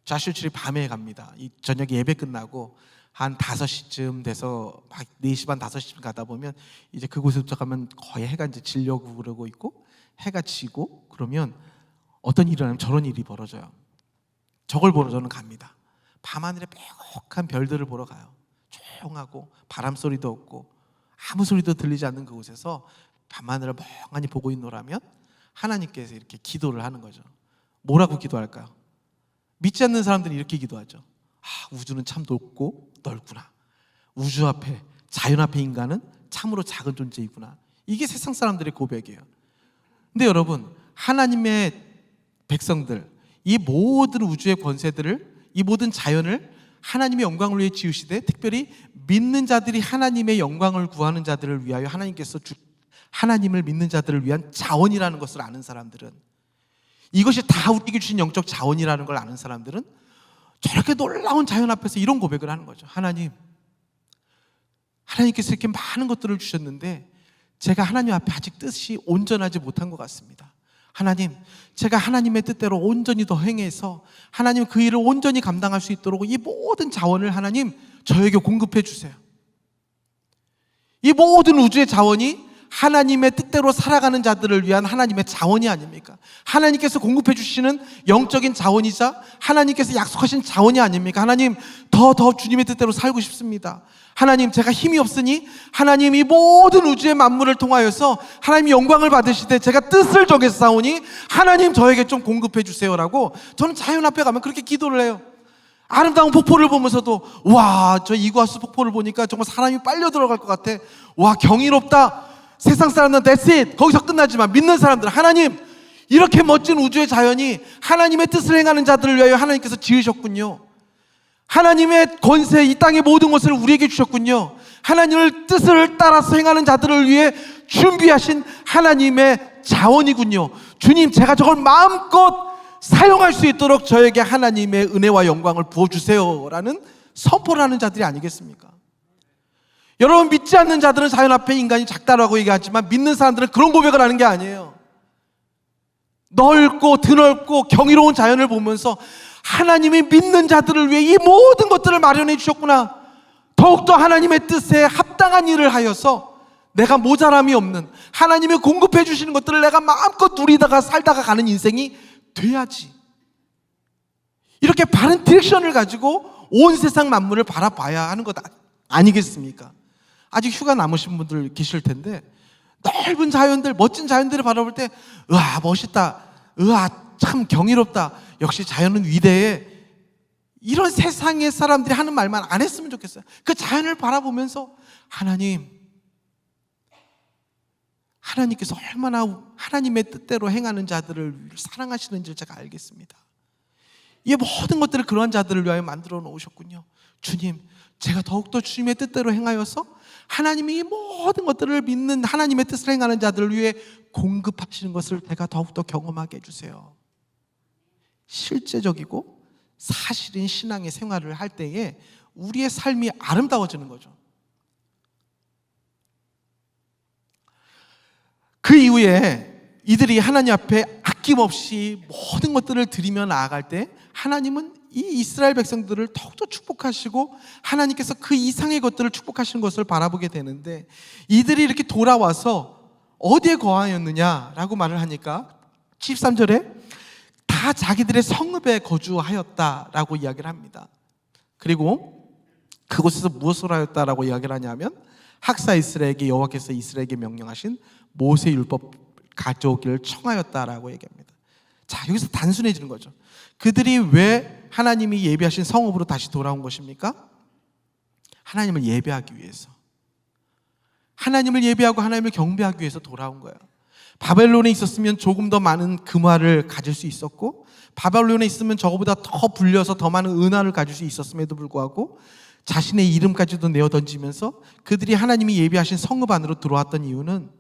좌슈아 출이 밤에 갑니다. 이 저녁에 예배 끝나고 한 5시쯤 돼서 막 4시 반 5시쯤 가다 보면 이제 그곳에부터 가면 거의 해가 이제 지려고 그러고 있고 해가 지고 그러면 어떤 일이 일어나면 저런 일이 벌어져요. 저걸 보러 저는 갑니다. 밤하늘에 빼곡한 별들을 보러 가요. 조용하고 바람 소리도 없고 아무 소리도 들리지 않는 그곳에서 밤하늘을 멍하니 보고 있노라면 하나님께서 이렇게 기도를 하는 거죠. 뭐라고 기도할까요? 믿지 않는 사람들은 이렇게 기도하죠. 우주는 참 높고 넓구나. 우주 앞에, 자연 앞에 인간은 참으로 작은 존재이구나. 이게 세상 사람들의 고백이에요. 근데 여러분, 하나님의 백성들, 이 모든 우주의 권세들을, 이 모든 자연을 하나님의 영광을 위해 지으시되 특별히 믿는 자들이 하나님의 영광을 구하는 자들을 위하여 하나님께서 하나님을 믿는 자들을 위한 자원이라는 것을 아는 사람들은, 이것이 다 우리에게 주신 영적 자원이라는 걸 아는 사람들은 저렇게 놀라운 자연 앞에서 이런 고백을 하는 거죠. 하나님께서 이렇게 많은 것들을 주셨는데 제가 하나님 앞에 아직 뜻이 온전하지 못한 것 같습니다. 하나님, 제가 하나님의 뜻대로 온전히 더 행해서 하나님 그 일을 온전히 감당할 수 있도록 이 모든 자원을 하나님 저에게 공급해 주세요. 이 모든 우주의 자원이 하나님의 뜻대로 살아가는 자들을 위한 하나님의 자원이 아닙니까? 하나님께서 공급해 주시는 영적인 자원이자 하나님께서 약속하신 자원이 아닙니까? 하나님, 더 주님의 뜻대로 살고 싶습니다. 하나님, 제가 힘이 없으니 하나님 이 모든 우주의 만물을 통하여서 하나님이 영광을 받으시되 제가 뜻을 정했사오니 하나님 저에게 좀 공급해 주세요라고 저는 자연 앞에 가면 그렇게 기도를 해요. 아름다운 폭포를 보면서도 와, 저 이구아수 폭포를 보니까 정말 사람이 빨려 들어갈 것 같아. 와, 경이롭다. 세상 사람들은 that's it. 거기서 끝나지만 믿는 사람들은 하나님, 이렇게 멋진 우주의 자연이 하나님의 뜻을 행하는 자들을 위하여 하나님께서 지으셨군요. 하나님의 권세, 이 땅의 모든 것을 우리에게 주셨군요. 하나님의 뜻을 따라서 행하는 자들을 위해 준비하신 하나님의 자원이군요. 주님, 제가 저걸 마음껏 사용할 수 있도록 저에게 하나님의 은혜와 영광을 부어주세요 라는 선포를 하는 자들이 아니겠습니까? 여러분, 믿지 않는 자들은 자연 앞에 인간이 작다라고 얘기하지만 믿는 사람들은 그런 고백을 하는 게 아니에요. 넓고 드넓고 경이로운 자연을 보면서 하나님이 믿는 자들을 위해 이 모든 것들을 마련해 주셨구나. 더욱더 하나님의 뜻에 합당한 일을 하여서 내가 모자람이 없는 하나님이 공급해 주시는 것들을 내가 마음껏 누리다가 살다가 가는 인생이 돼야지. 이렇게 바른 디렉션을 가지고 온 세상 만물을 바라봐야 하는 것 아니겠습니까? 아직 휴가 남으신 분들 계실 텐데 넓은 자연들, 멋진 자연들을 바라볼 때 으아, 멋있다. 으아, 참 경이롭다. 역시 자연은 위대해. 이런 세상의 사람들이 하는 말만 안 했으면 좋겠어요. 그 자연을 바라보면서 하나님께서 얼마나 하나님의 뜻대로 행하는 자들을 사랑하시는지를 제가 알겠습니다. 이 모든 것들을 그러한 자들을 위하여 만들어 놓으셨군요. 주님, 제가 더욱더 주님의 뜻대로 행하여서 하나님이 이 모든 것들을 믿는 하나님의 뜻을 행하는 자들을 위해 공급하시는 것을 제가 더욱더 경험하게 해주세요. 실제적이고 사실인 신앙의 생활을 할 때에 우리의 삶이 아름다워지는 거죠. 그 이후에 이들이 하나님 앞에 아낌없이 모든 것들을 드리며 나아갈 때 하나님은 이 이스라엘 백성들을 더욱더 축복하시고 하나님께서 그 이상의 것들을 축복하시는 것을 바라보게 되는데, 이들이 이렇게 돌아와서 어디에 거하였느냐라고 말을 하니까 13절에 다 자기들의 성읍에 거주하였다라고 이야기를 합니다. 그리고 그곳에서 무엇을 하였다라고 이야기를 하냐면 학사 이스라엘에게 여호와께서 이스라엘에게 명령하신 모세 율법 가져오기를 청하였다라고 얘기합니다. 자, 여기서 단순해지는 거죠. 그들이 왜 하나님이 예비하신 성읍으로 다시 돌아온 것입니까? 하나님을 예배하기 위해서, 하나님을 예배하고 하나님을 경배하기 위해서 돌아온 거예요. 바벨론에 있었으면 조금 더 많은 금화를 가질 수 있었고, 바벨론에 있으면 저거보다 더 불려서 더 많은 은화를 가질 수 있었음에도 불구하고 자신의 이름까지도 내어 던지면서 그들이 하나님이 예비하신 성읍 안으로 들어왔던 이유는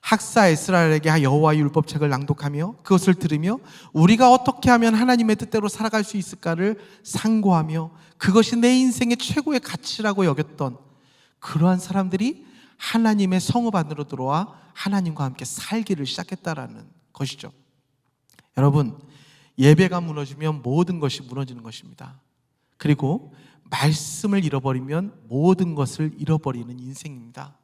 학사 에스라엘에게 여호와의 율법책을 낭독하며 그것을 들으며 우리가 어떻게 하면 하나님의 뜻대로 살아갈 수 있을까를 상고하며 그것이 내 인생의 최고의 가치라고 여겼던 그러한 사람들이 하나님의 성읍 안으로 들어와 하나님과 함께 살기를 시작했다라는 것이죠. 여러분, 예배가 무너지면 모든 것이 무너지는 것입니다. 그리고 말씀을 잃어버리면 모든 것을 잃어버리는 인생입니다.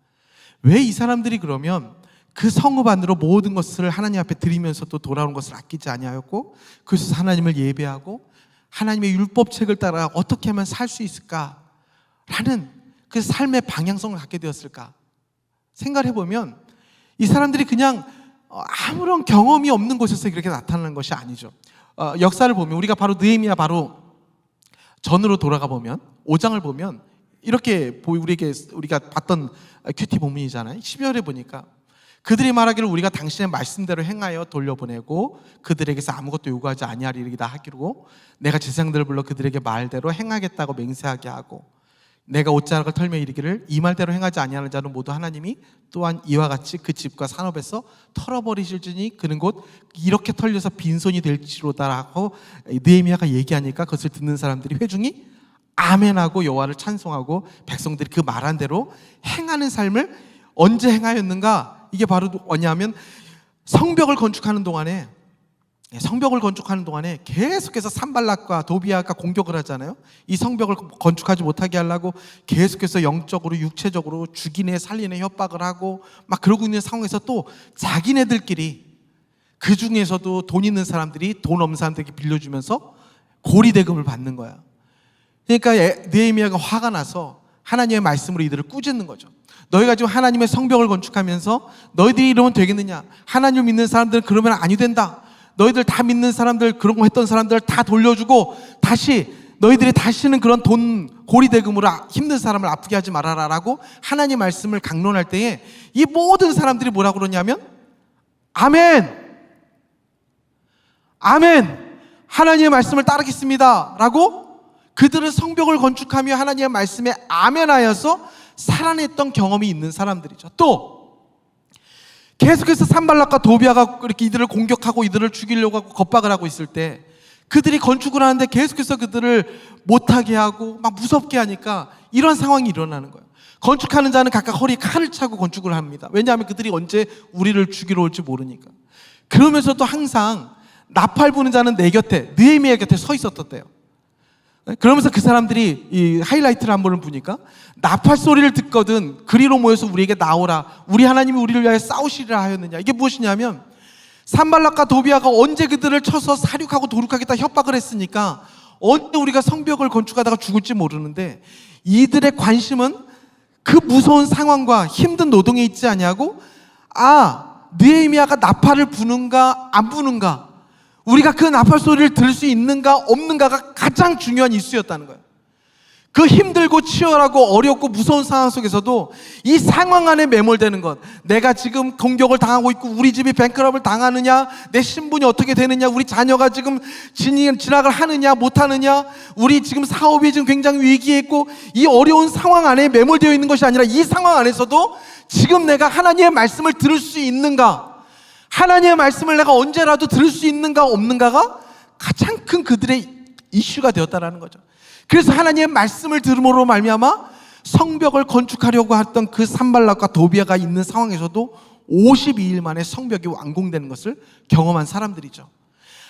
왜 이 사람들이 그러면 그 성읍 안으로 모든 것을 하나님 앞에 드리면서 또 돌아오는 것을 아끼지 아니하였고, 그래서 하나님을 예배하고 하나님의 율법책을 따라 어떻게 하면 살 수 있을까라는 그 삶의 방향성을 갖게 되었을까 생각을 해보면, 이 사람들이 그냥 아무런 경험이 없는 곳에서 이렇게 나타나는 것이 아니죠. 역사를 보면 우리가 바로 느헤미야 바로 전으로 돌아가 보면 5장을 보면 이렇게 우리가 봤던 큐티 본문이잖아요. 12절에 보니까 그들이 말하기를 우리가 당신의 말씀대로 행하여 돌려보내고 그들에게서 아무것도 요구하지 아니하리이다 하기로 내가 제사장들을 불러 그들에게 말대로 행하겠다고 맹세하게 하고 내가 옷자락을 털며 이르기를 이 말대로 행하지 아니하는 자는 모두 하나님이 또한 이와 같이 그 집과 산업에서 털어버리실지니 그는 곧 이렇게 털려서 빈손이 될지로다라고 느헤미야가 얘기하니까 그것을 듣는 사람들이 회중이 아멘하고 여호와를 찬송하고 백성들이 그 말한 대로 행하는 삶을 언제 행하였는가? 이게 바로 뭐냐면 성벽을 건축하는 동안에 성벽을 건축하는 동안에 계속해서 산발락과 도비아가 공격을 하잖아요. 이 성벽을 건축하지 못하게 하려고 계속해서 영적으로 육체적으로 죽이네 살리네 협박을 하고 막 그러고 있는 상황에서 또 자기네들끼리, 그 중에서도 돈 있는 사람들이 돈 없는 사람들에게 빌려주면서 고리대금을 받는 거야. 그러니까 느헤미야가 화가 나서 하나님의 말씀으로 이들을 꾸짖는 거죠. 너희가 지금 하나님의 성벽을 건축하면서 너희들이 이러면 되겠느냐? 하나님 믿는 사람들은 그러면 아니 된다. 너희들 다 믿는 사람들, 그런 거 했던 사람들 다 돌려주고 다시 너희들이 다시는 그런 돈 고리대금으로 힘든 사람을 아프게 하지 말아라 라고 하나님 말씀을 강론할 때에 이 모든 사람들이 뭐라고 그러냐면 아멘, 아멘, 하나님의 말씀을 따르겠습니다 라고 그들은 성벽을 건축하며 하나님의 말씀에 아멘하여서 살아냈던 경험이 있는 사람들이죠. 또 계속해서 산발락과 도비아가 이렇게 이들을 공격하고 이들을 죽이려고 하고 겁박을 하고 있을 때 그들이 건축을 하는데 계속해서 그들을 못하게 하고 막 무섭게 하니까 이런 상황이 일어나는 거예요. 건축하는 자는 각각 허리에 칼을 차고 건축을 합니다. 왜냐하면 그들이 언제 우리를 죽이러 올지 모르니까. 그러면서도 항상 나팔 부는 자는 내 곁에, 느헤미야 곁에 서 있었대요. 그러면서 그 사람들이 이 하이라이트를 한 번을 보니까 나팔 소리를 듣거든 그리로 모여서 우리에게 나오라, 우리 하나님이 우리를 위하여 싸우시리라 하였느냐. 이게 무엇이냐면 산발락과 도비아가 언제 그들을 쳐서 사륙하고 도륙하겠다 협박을 했으니까 언제 우리가 성벽을 건축하다가 죽을지 모르는데 이들의 관심은 그 무서운 상황과 힘든 노동에 있지 아니하고 느헤미야가 나팔을 부는가 안 부는가, 우리가 그 나팔 소리를 들을 수 있는가 없는가가 가장 중요한 이슈였다는 거예요. 그 힘들고 치열하고 어렵고 무서운 상황 속에서도 이 상황 안에 매몰되는 것, 내가 지금 공격을 당하고 있고 우리 집이 뱅크럽을 당하느냐, 내 신분이 어떻게 되느냐, 우리 자녀가 지금 진학을 하느냐 못하느냐, 우리 지금 사업이 지금 굉장히 위기에 있고 이 어려운 상황 안에 매몰되어 있는 것이 아니라 이 상황 안에서도 지금 내가 하나님의 말씀을 들을 수 있는가, 하나님의 말씀을 내가 언제라도 들을 수 있는가 없는가가 가장 큰 그들의 이슈가 되었다라는 거죠. 그래서 하나님의 말씀을 들음으로 말미암아 성벽을 건축하려고 했던 그 산발락과 도비아가 있는 상황에서도 52일 만에 성벽이 완공되는 것을 경험한 사람들이죠.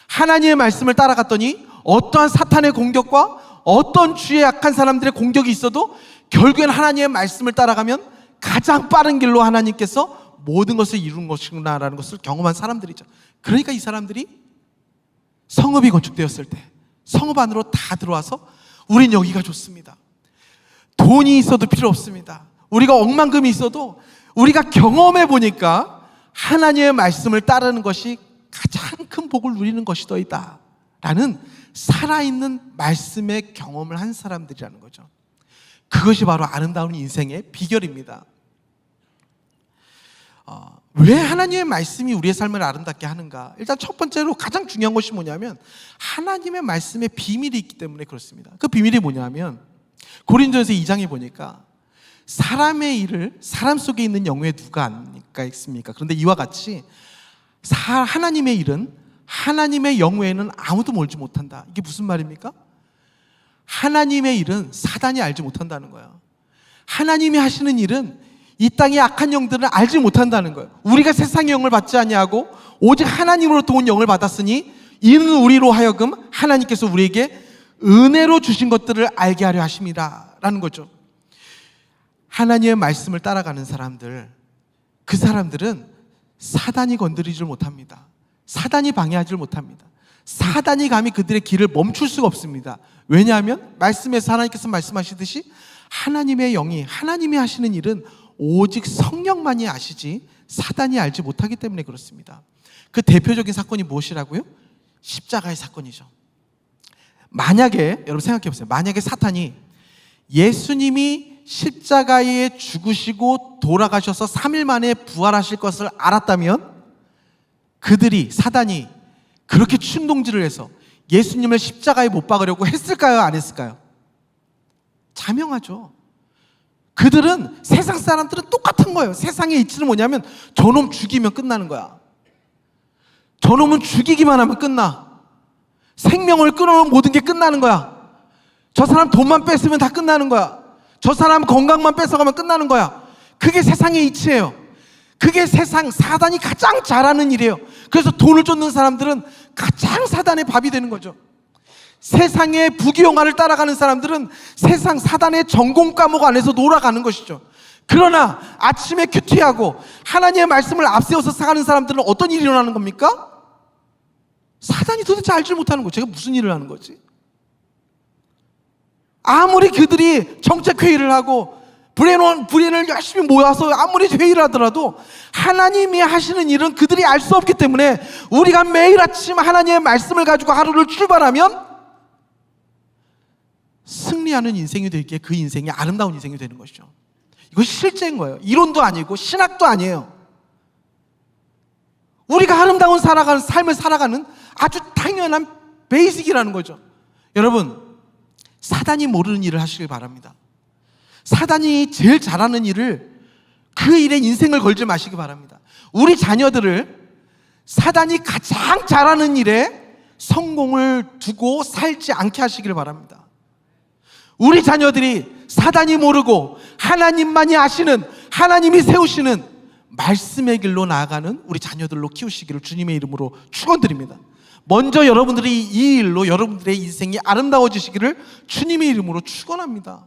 하나님의 말씀을 따라갔더니 어떠한 사탄의 공격과 어떤 주의 약한 사람들의 공격이 있어도 결국엔 하나님의 말씀을 따라가면 가장 빠른 길로 하나님께서 모든 것을 이룬 것이구나라는 것을 경험한 사람들이죠. 그러니까 이 사람들이 성읍이 건축되었을 때 성읍 안으로 다 들어와서 우린 여기가 좋습니다. 돈이 있어도 필요 없습니다. 우리가 억만금이 있어도 우리가 경험해 보니까 하나님의 말씀을 따르는 것이 가장 큰 복을 누리는 것이더이다 라는 살아있는 말씀의 경험을 한 사람들이라는 거죠. 그것이 바로 아름다운 인생의 비결입니다. 왜 하나님의 말씀이 우리의 삶을 아름답게 하는가? 일단 첫 번째로 가장 중요한 것이 뭐냐면 하나님의 말씀에 비밀이 있기 때문에 그렇습니다. 그 비밀이 뭐냐면 고린도전서 2장에 보니까 사람의 일을 사람 속에 있는 영혼에 누가 아니까 있습니까? 그런데 이와 같이 하나님의 일은 하나님의 영 외에는 아무도 몰지 못한다. 이게 무슨 말입니까? 하나님의 일은 사단이 알지 못한다는 거예요. 하나님이 하시는 일은 이 땅의 악한 영들을 알지 못한다는 거예요. 우리가 세상의 영을 받지 아니하고 오직 하나님으로부터 온 영을 받았으니 이는 우리로 하여금 하나님께서 우리에게 은혜로 주신 것들을 알게 하려 하십니다 라는 거죠. 하나님의 말씀을 따라가는 사람들, 그 사람들은 사단이 건드리질 못합니다. 사단이 방해하지 못합니다. 사단이 감히 그들의 길을 멈출 수가 없습니다. 왜냐하면 말씀에서 하나님께서 말씀하시듯이 하나님의 영이, 하나님이 하시는 일은 오직 성령만이 아시지 사단이 알지 못하기 때문에 그렇습니다. 그 대표적인 사건이 무엇이라고요? 십자가의 사건이죠. 만약에 여러분 생각해 보세요. 만약에 사탄이 예수님이 십자가에 죽으시고 돌아가셔서 3일 만에 부활하실 것을 알았다면 그들이, 사단이 그렇게 충동질을 해서 예수님을 십자가에 못 박으려고 했을까요? 안 했을까요? 자명하죠. 그들은, 세상 사람들은 똑같은 거예요. 세상의 이치는 뭐냐면 저놈 죽이면 끝나는 거야. 저놈은 죽이기만 하면 끝나. 생명을 끊어놓은 모든 게 끝나는 거야. 저 사람 돈만 뺐으면 다 끝나는 거야. 저 사람 건강만 뺏어가면 끝나는 거야. 그게 세상의 이치예요. 그게 세상 사단이 가장 잘하는 일이에요. 그래서 돈을 쫓는 사람들은 가장 사단의 밥이 되는 거죠. 세상의 부귀영화를 따라가는 사람들은 세상 사단의 전공 과목 안에서 놀아가는 것이죠. 그러나 아침에 큐티하고 하나님의 말씀을 앞세워서 사는 사람들은 어떤 일이 일어나는 겁니까? 사단이 도대체 알지 못하는 거예요. 제가 무슨 일을 하는 거지? 아무리 그들이 정책회의를 하고 브레인을 열심히 모아서 아무리 회의를 하더라도 하나님이 하시는 일은 그들이 알 수 없기 때문에 우리가 매일 아침 하나님의 말씀을 가지고 하루를 출발하면 승리하는 인생이 되기에 그 인생이 아름다운 인생이 되는 것이죠. 이것이 실제인 거예요. 이론도 아니고 신학도 아니에요. 우리가 아름다운 삶을 살아가는 아주 당연한 베이직이라는 거죠. 여러분, 사단이 모르는 일을 하시길 바랍니다. 사단이 제일 잘하는 일을 그 일에 인생을 걸지 마시기 바랍니다. 우리 자녀들을 사단이 가장 잘하는 일에 성공을 두고 살지 않게 하시길 바랍니다. 우리 자녀들이 사단이 모르고 하나님만이 아시는, 하나님이 세우시는 말씀의 길로 나아가는 우리 자녀들로 키우시기를 주님의 이름으로 축원드립니다. 먼저 여러분들이 이 일로 여러분들의 인생이 아름다워지시기를 주님의 이름으로 축원합니다.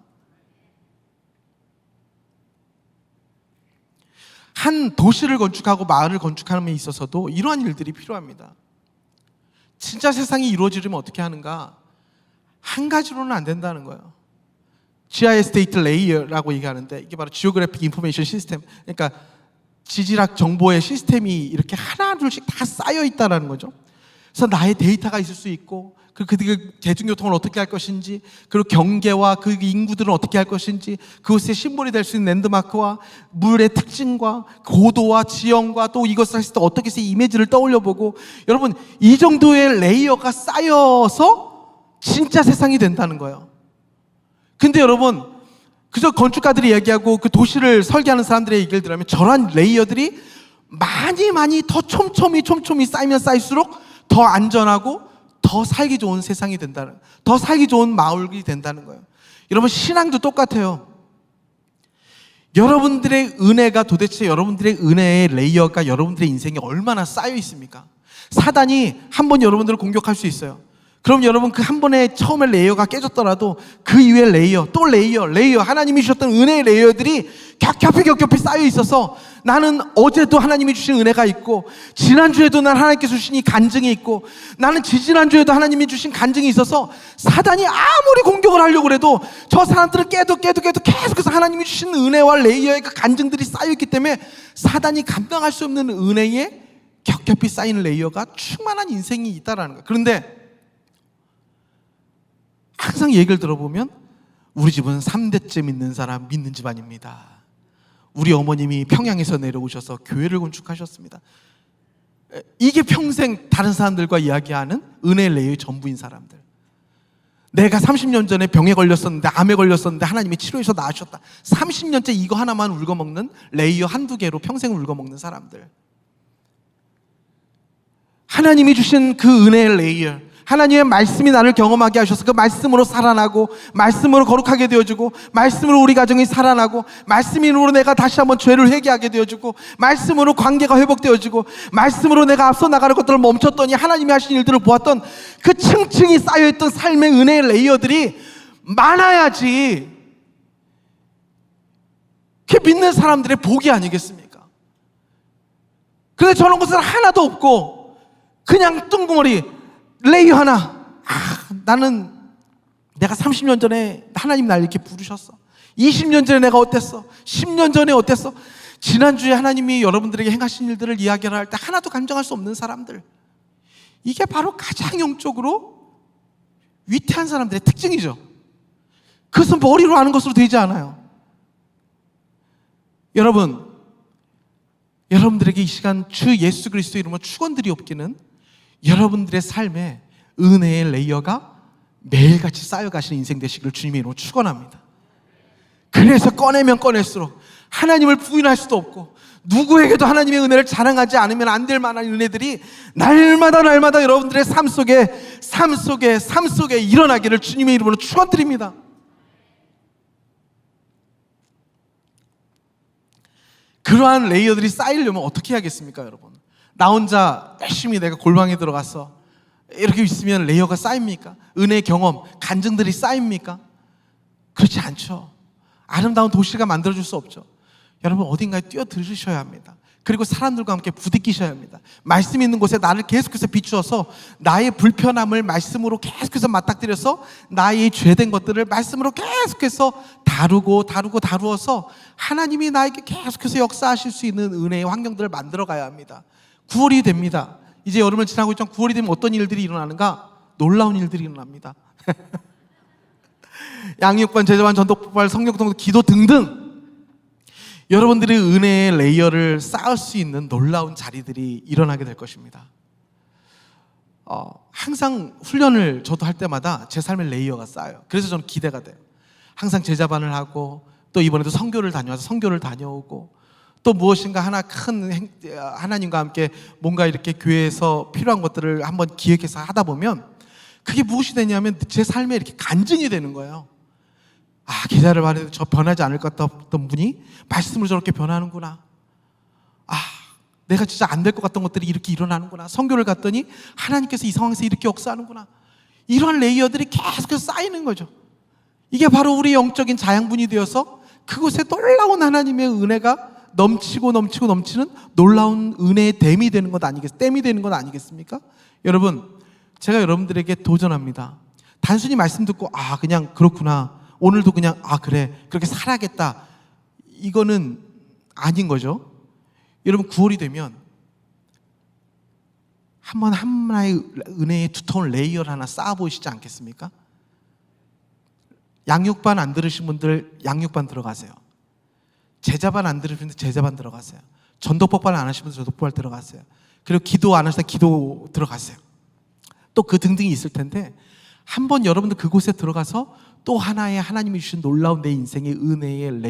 한 도시를 건축하고 마을을 건축하는 데 있어서도 이러한 일들이 필요합니다. 진짜 세상이 이루어지려면 어떻게 하는가? 한 가지로는 안 된다는 거예요. GIS 데이터 레이어라고 얘기하는데 이게 바로 지오그래픽 인포메이션 시스템, 그러니까 지질학 정보의 시스템이 이렇게 하나둘씩 다 쌓여 있다는 거죠. 그래서 나의 데이터가 있을 수 있고 그 대중교통을 어떻게 할 것인지, 그리고 경계와 그 인구들은 어떻게 할 것인지, 그것의 심볼이 될 수 있는 랜드마크와 물의 특징과 고도와 지형과 또 이것을 했을 때 어떻게 해서 이미지를 떠올려보고, 여러분 이 정도의 레이어가 쌓여서 진짜 세상이 된다는 거예요. 근데 여러분, 그저 건축가들이 얘기하고 그 도시를 설계하는 사람들의 얘기를 들으면 저런 레이어들이 많이 더 촘촘히 쌓이면 쌓일수록 더 안전하고 더 살기 좋은 세상이 된다는, 더 살기 좋은 마을이 된다는 거예요. 여러분, 신앙도 똑같아요. 여러분들의 은혜가 도대체 여러분들의 은혜의 레이어가 여러분들의 인생에 얼마나 쌓여 있습니까? 사단이 한 번 여러분들을 공격할 수 있어요. 그럼 여러분 그 한 번에 처음에 레이어가 깨졌더라도 그 이후에 레이어, 또 레이어, 하나님이 주셨던 은혜의 레이어들이 겹겹이 쌓여 있어서 나는 어제도 하나님이 주신 은혜가 있고, 지난주에도 난 하나님께서 주신 이 간증이 있고, 나는 지지난주에도 하나님이 주신 간증이 있어서 사단이 아무리 공격을 하려고 해도 저 사람들을 깨도 계속해서 하나님이 주신 은혜와 레이어의 그 간증들이 쌓여 있기 때문에 사단이 감당할 수 없는 은혜에 겹겹이 쌓이는 레이어가 충만한 인생이 있다라는 거예요. 그런데 항상 얘기를 들어보면 우리 집은 3대째 믿는 사람, 믿는 집안입니다. 우리 어머님이 평양에서 내려오셔서 교회를 건축하셨습니다. 이게 평생 다른 사람들과 이야기하는 은혜 레이어의 전부인 사람들. 내가 30년 전에 병에 걸렸었는데, 암에 걸렸었는데 하나님이 치료해서 나으셨다. 30년째 이거 하나만 울거먹는 레이어 한두 개로 평생을 울거먹는 사람들. 하나님이 주신 그 은혜의 레이어, 하나님의 말씀이 나를 경험하게 하셔서 그 말씀으로 살아나고, 말씀으로 거룩하게 되어주고, 말씀으로 우리 가정이 살아나고, 말씀으로 내가 다시 한번 죄를 회개하게 되어주고, 말씀으로 관계가 회복되어지고, 말씀으로 내가 앞서 나가는 것들을 멈췄더니 하나님이 하신 일들을 보았던 그 층층이 쌓여있던 삶의 은혜의 레이어들이 많아야지 그게 믿는 사람들의 복이 아니겠습니까? 그런데 저런 것은 하나도 없고 그냥 뚱구머리 레이어 하나. 나는 내가 30년 전에 하나님 날 이렇게 부르셨어. 20년 전에 내가 어땠어? 10년 전에 어땠어? 지난주에 하나님이 여러분들에게 행하신 일들을 이야기를 할 때 하나도 감정할 수 없는 사람들. 이게 바로 가장 영적으로 위태한 사람들의 특징이죠. 그것은 머리로 아는 것으로 되지 않아요. 여러분들에게 이 시간 주 예수 그리스도 이름으로 축원드리옵기는 여러분들의 삶에 은혜의 레이어가 매일같이 쌓여가시는 인생 되시기를 주님의 이름으로 축원합니다. 그래서 꺼내면 꺼낼수록 하나님을 부인할 수도 없고, 누구에게도 하나님의 은혜를 자랑하지 않으면 안 될 만한 은혜들이 날마다 여러분들의 삶 속에 일어나기를 주님의 이름으로 축원드립니다. 그 그러한 레이어들이 쌓이려면 어떻게 해야겠습니까, 여러분? 나 혼자 열심히 내가 골방에 들어가서 이렇게 있으면 레이어가 쌓입니까? 은혜의 경험, 간증들이 쌓입니까? 그렇지 않죠. 아름다운 도시가 만들어줄 수 없죠. 여러분, 어딘가에 뛰어들으셔야 합니다. 그리고 사람들과 함께 부딪히셔야 합니다. 말씀이 있는 곳에 나를 계속해서 비추어서 나의 불편함을 말씀으로 계속해서 맞닥뜨려서 나의 죄된 것들을 말씀으로 계속해서 다루어서 하나님이 나에게 계속해서 역사하실 수 있는 은혜의 환경들을 만들어 가야 합니다. 9월이 됩니다. 이제 여름을 지나고 있지만 9월이 되면 어떤 일들이 일어나는가? 놀라운 일들이 일어납니다. 양육반, 제자반, 전도폭발, 성경통독, 기도 등등 여러분들이 은혜의 레이어를 쌓을 수 있는 놀라운 자리들이 일어나게 될 것입니다. 항상 훈련을 저도 할 때마다 제 삶의 레이어가 쌓여요. 그래서 저는 기대가 돼요. 항상 제자반을 하고 또 이번에도 선교를 다녀와서 선교를 다녀오고 또 무엇인가 하나 큰 하나님과 함께 뭔가 이렇게 교회에서 필요한 것들을 한번 기획해서 하다 보면 그게 무엇이 되냐면 제 삶에 이렇게 간증이 되는 거예요. 기다려 봐도 저 변하지 않을 것 같던 분이 말씀으로 저렇게 변하는구나. 내가 진짜 안 될 것 같던 것들이 이렇게 일어나는구나. 선교를 갔더니 하나님께서 이 상황에서 이렇게 역사하는구나. 이런 레이어들이 계속해서 쌓이는 거죠. 이게 바로 우리 영적인 자양분이 되어서 그곳에 놀라운 하나님의 은혜가 넘치는 놀라운 은혜의 댐이 되는 것 아니겠습니까? 여러분, 제가 여러분들에게 도전합니다. 단순히 말씀 듣고 그냥 그렇구나, 오늘도 그냥 그래 그렇게 살아야겠다, 이거는 아닌 거죠. 여러분, 9월이 되면 한번 하나의 은혜의 두터운 레이어를 하나 쌓아보시지 않겠습니까? 양육반 안 들으신 분들 양육반 들어가세요. 제자반 안 들으신 분들 제자반 들어가세요. 전도폭발 안 하신 분들 전도폭발 들어가세요. 그리고 기도 안 하시다 기도 들어가세요. 또 그 등등이 있을 텐데 한번 여러분들 그곳에 들어가서 또 하나의 하나님이 주신 놀라운 내 인생의 은혜의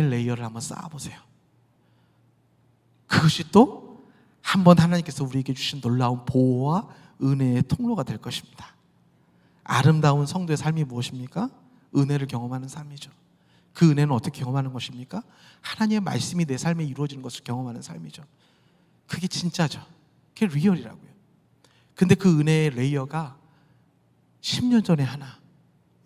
레이어를 한번 쌓아보세요. 그것이 또 한번 하나님께서 우리에게 주신 놀라운 보호와 은혜의 통로가 될 것입니다. 아름다운 성도의 삶이 무엇입니까? 은혜를 경험하는 삶이죠. 그 은혜는 어떻게 경험하는 것입니까? 하나님의 말씀이 내 삶에 이루어지는 것을 경험하는 삶이죠. 그게 진짜죠. 그게 리얼이라고요. 근데 그 은혜의 레이어가 10년 전에 하나,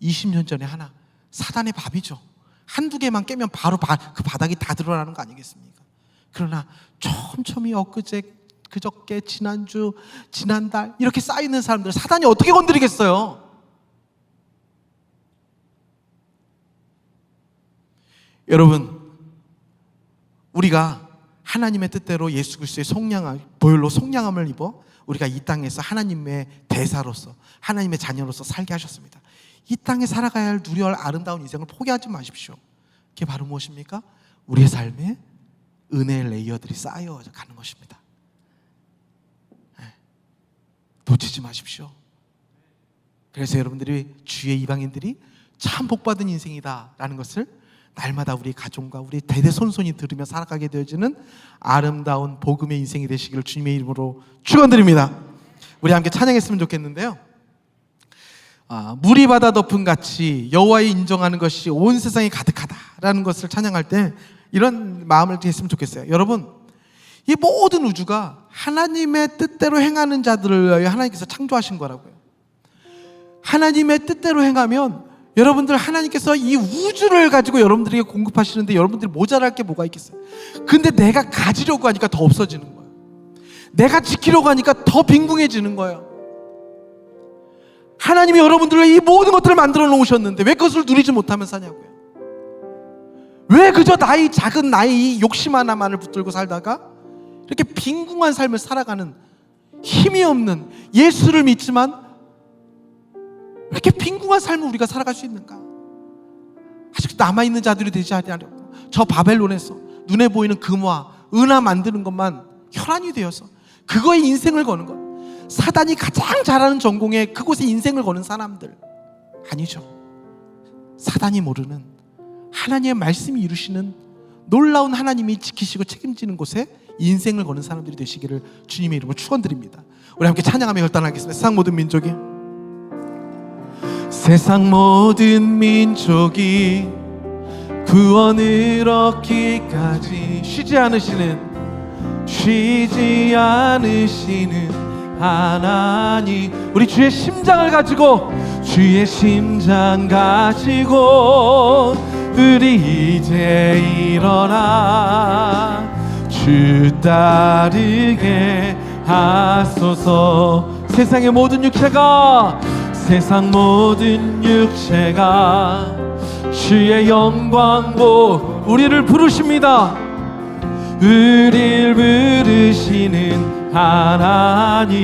20년 전에 하나, 사단의 밥이죠. 한두 개만 깨면 바로 그 바닥이 다 드러나는 거 아니겠습니까? 그러나 촘촘히 엊그제, 그저께, 지난주, 지난달 이렇게 쌓이는 사람들 사단이 어떻게 건드리겠어요? 여러분, 우리가 하나님의 뜻대로 예수 그리스도의 보혈로 속량함을 입어 우리가 이 땅에서 하나님의 대사로서, 하나님의 자녀로서 살게 하셨습니다. 이 땅에 살아가야 할 누려야 할 아름다운 인생을 포기하지 마십시오. 그게 바로 무엇입니까? 우리의 삶에 은혜의 레이어들이 쌓여가는 것입니다. 놓치지 마십시오. 그래서 여러분들이 주의 이방인들이 참 복받은 인생이다라는 것을 날마다 우리 가족과 우리 대대손손이 들으며 살아가게 되어지는 아름다운 복음의 인생이 되시기를 주님의 이름으로 축원드립니다. 우리 함께 찬양했으면 좋겠는데요. 물이 바다 덮은 같이 여호와의 인정하는 것이 온 세상에 가득하다라는 것을 찬양할 때 이런 마음을 했으면 좋겠어요. 여러분, 이 모든 우주가 하나님의 뜻대로 행하는 자들을 위하여 하나님께서 창조하신 거라고요. 하나님의 뜻대로 행하면 여러분들 하나님께서 이 우주를 가지고 여러분들에게 공급하시는데 여러분들이 모자랄 게 뭐가 있겠어요? 근데 내가 가지려고 하니까 더 없어지는 거예요. 내가 지키려고 하니까 더 빈궁해지는 거예요. 하나님이 여러분들을 이 모든 것들을 만들어 놓으셨는데 왜 그것을 누리지 못하면 사냐고요. 왜 그저 작은 나의 욕심 하나만을 붙들고 살다가 이렇게 빈궁한 삶을 살아가는 힘이 없는, 예수를 믿지만 왜 이렇게 빈궁한 삶을 우리가 살아갈 수 있는가? 아직 남아있는 자들이 되지 않으려고 저 바벨론에서 눈에 보이는 금화, 은화 만드는 것만 혈안이 되어서 그거에 인생을 거는 것, 사단이 가장 잘하는 전공에 그곳에 인생을 거는 사람들 아니죠. 사단이 모르는 하나님의 말씀이 이루시는 놀라운 하나님이 지키시고 책임지는 곳에 인생을 거는 사람들이 되시기를 주님의 이름으로 축원드립니다. 우리 함께 찬양하며 결단하겠습니다. 세상 모든 민족이 구원을 얻기까지 쉬지 않으시는 하나님, 우리 주의 심장을 가지고 우리 이제 일어나 주 따르게 하소서. 세상 모든 육체가 주의 영광 우리를 부르십니다. 우리를 부르시는 하나님,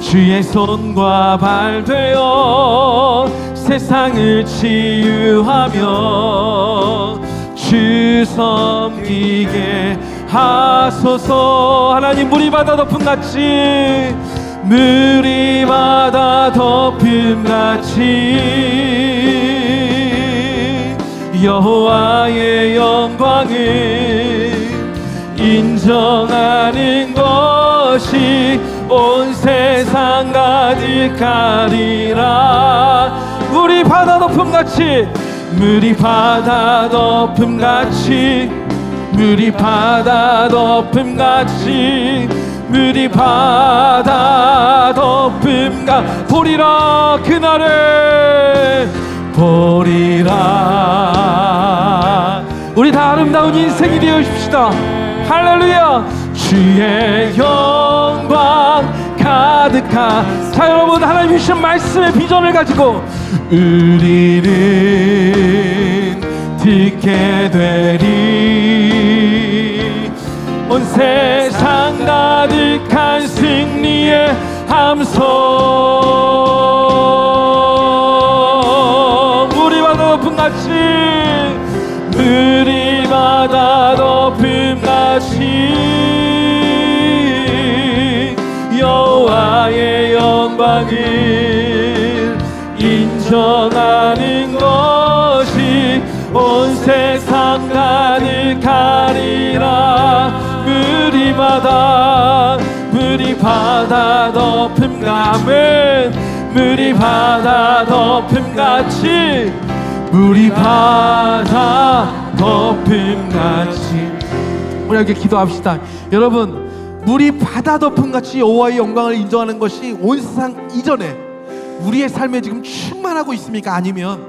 주의 손과 발 되어 세상을 치유하며 주 섬기게 하소서. 하나님, 물이 바다 덮음같이 여호와의 영광을 인정하는 것이 온 세상 가득하리라. 물이 바다 덮음같이 보리라. 그날을 보리라. 우리 다 아름다운 인생이 되어 주십시다. 할렐루야. 주의 영광 가득한, 자 여러분, 하나님 주신 말씀의 비전을 가지고 우리는 듣게 되리. 온 세상 가득한 승리의 함성. 물이 바다 덮음같이 여호와의 영광을 인정하는 것이 온 세상 가득하리라. 물이 바다 덮음감은 물이 바다 덮음같이 우리 함께 기도합시다. 여러분, 물이 바다 덮음같이 여호와의 영광을 인정하는 것이 온 세상 이전에 우리의 삶에 지금 충만하고 있습니까? 아니면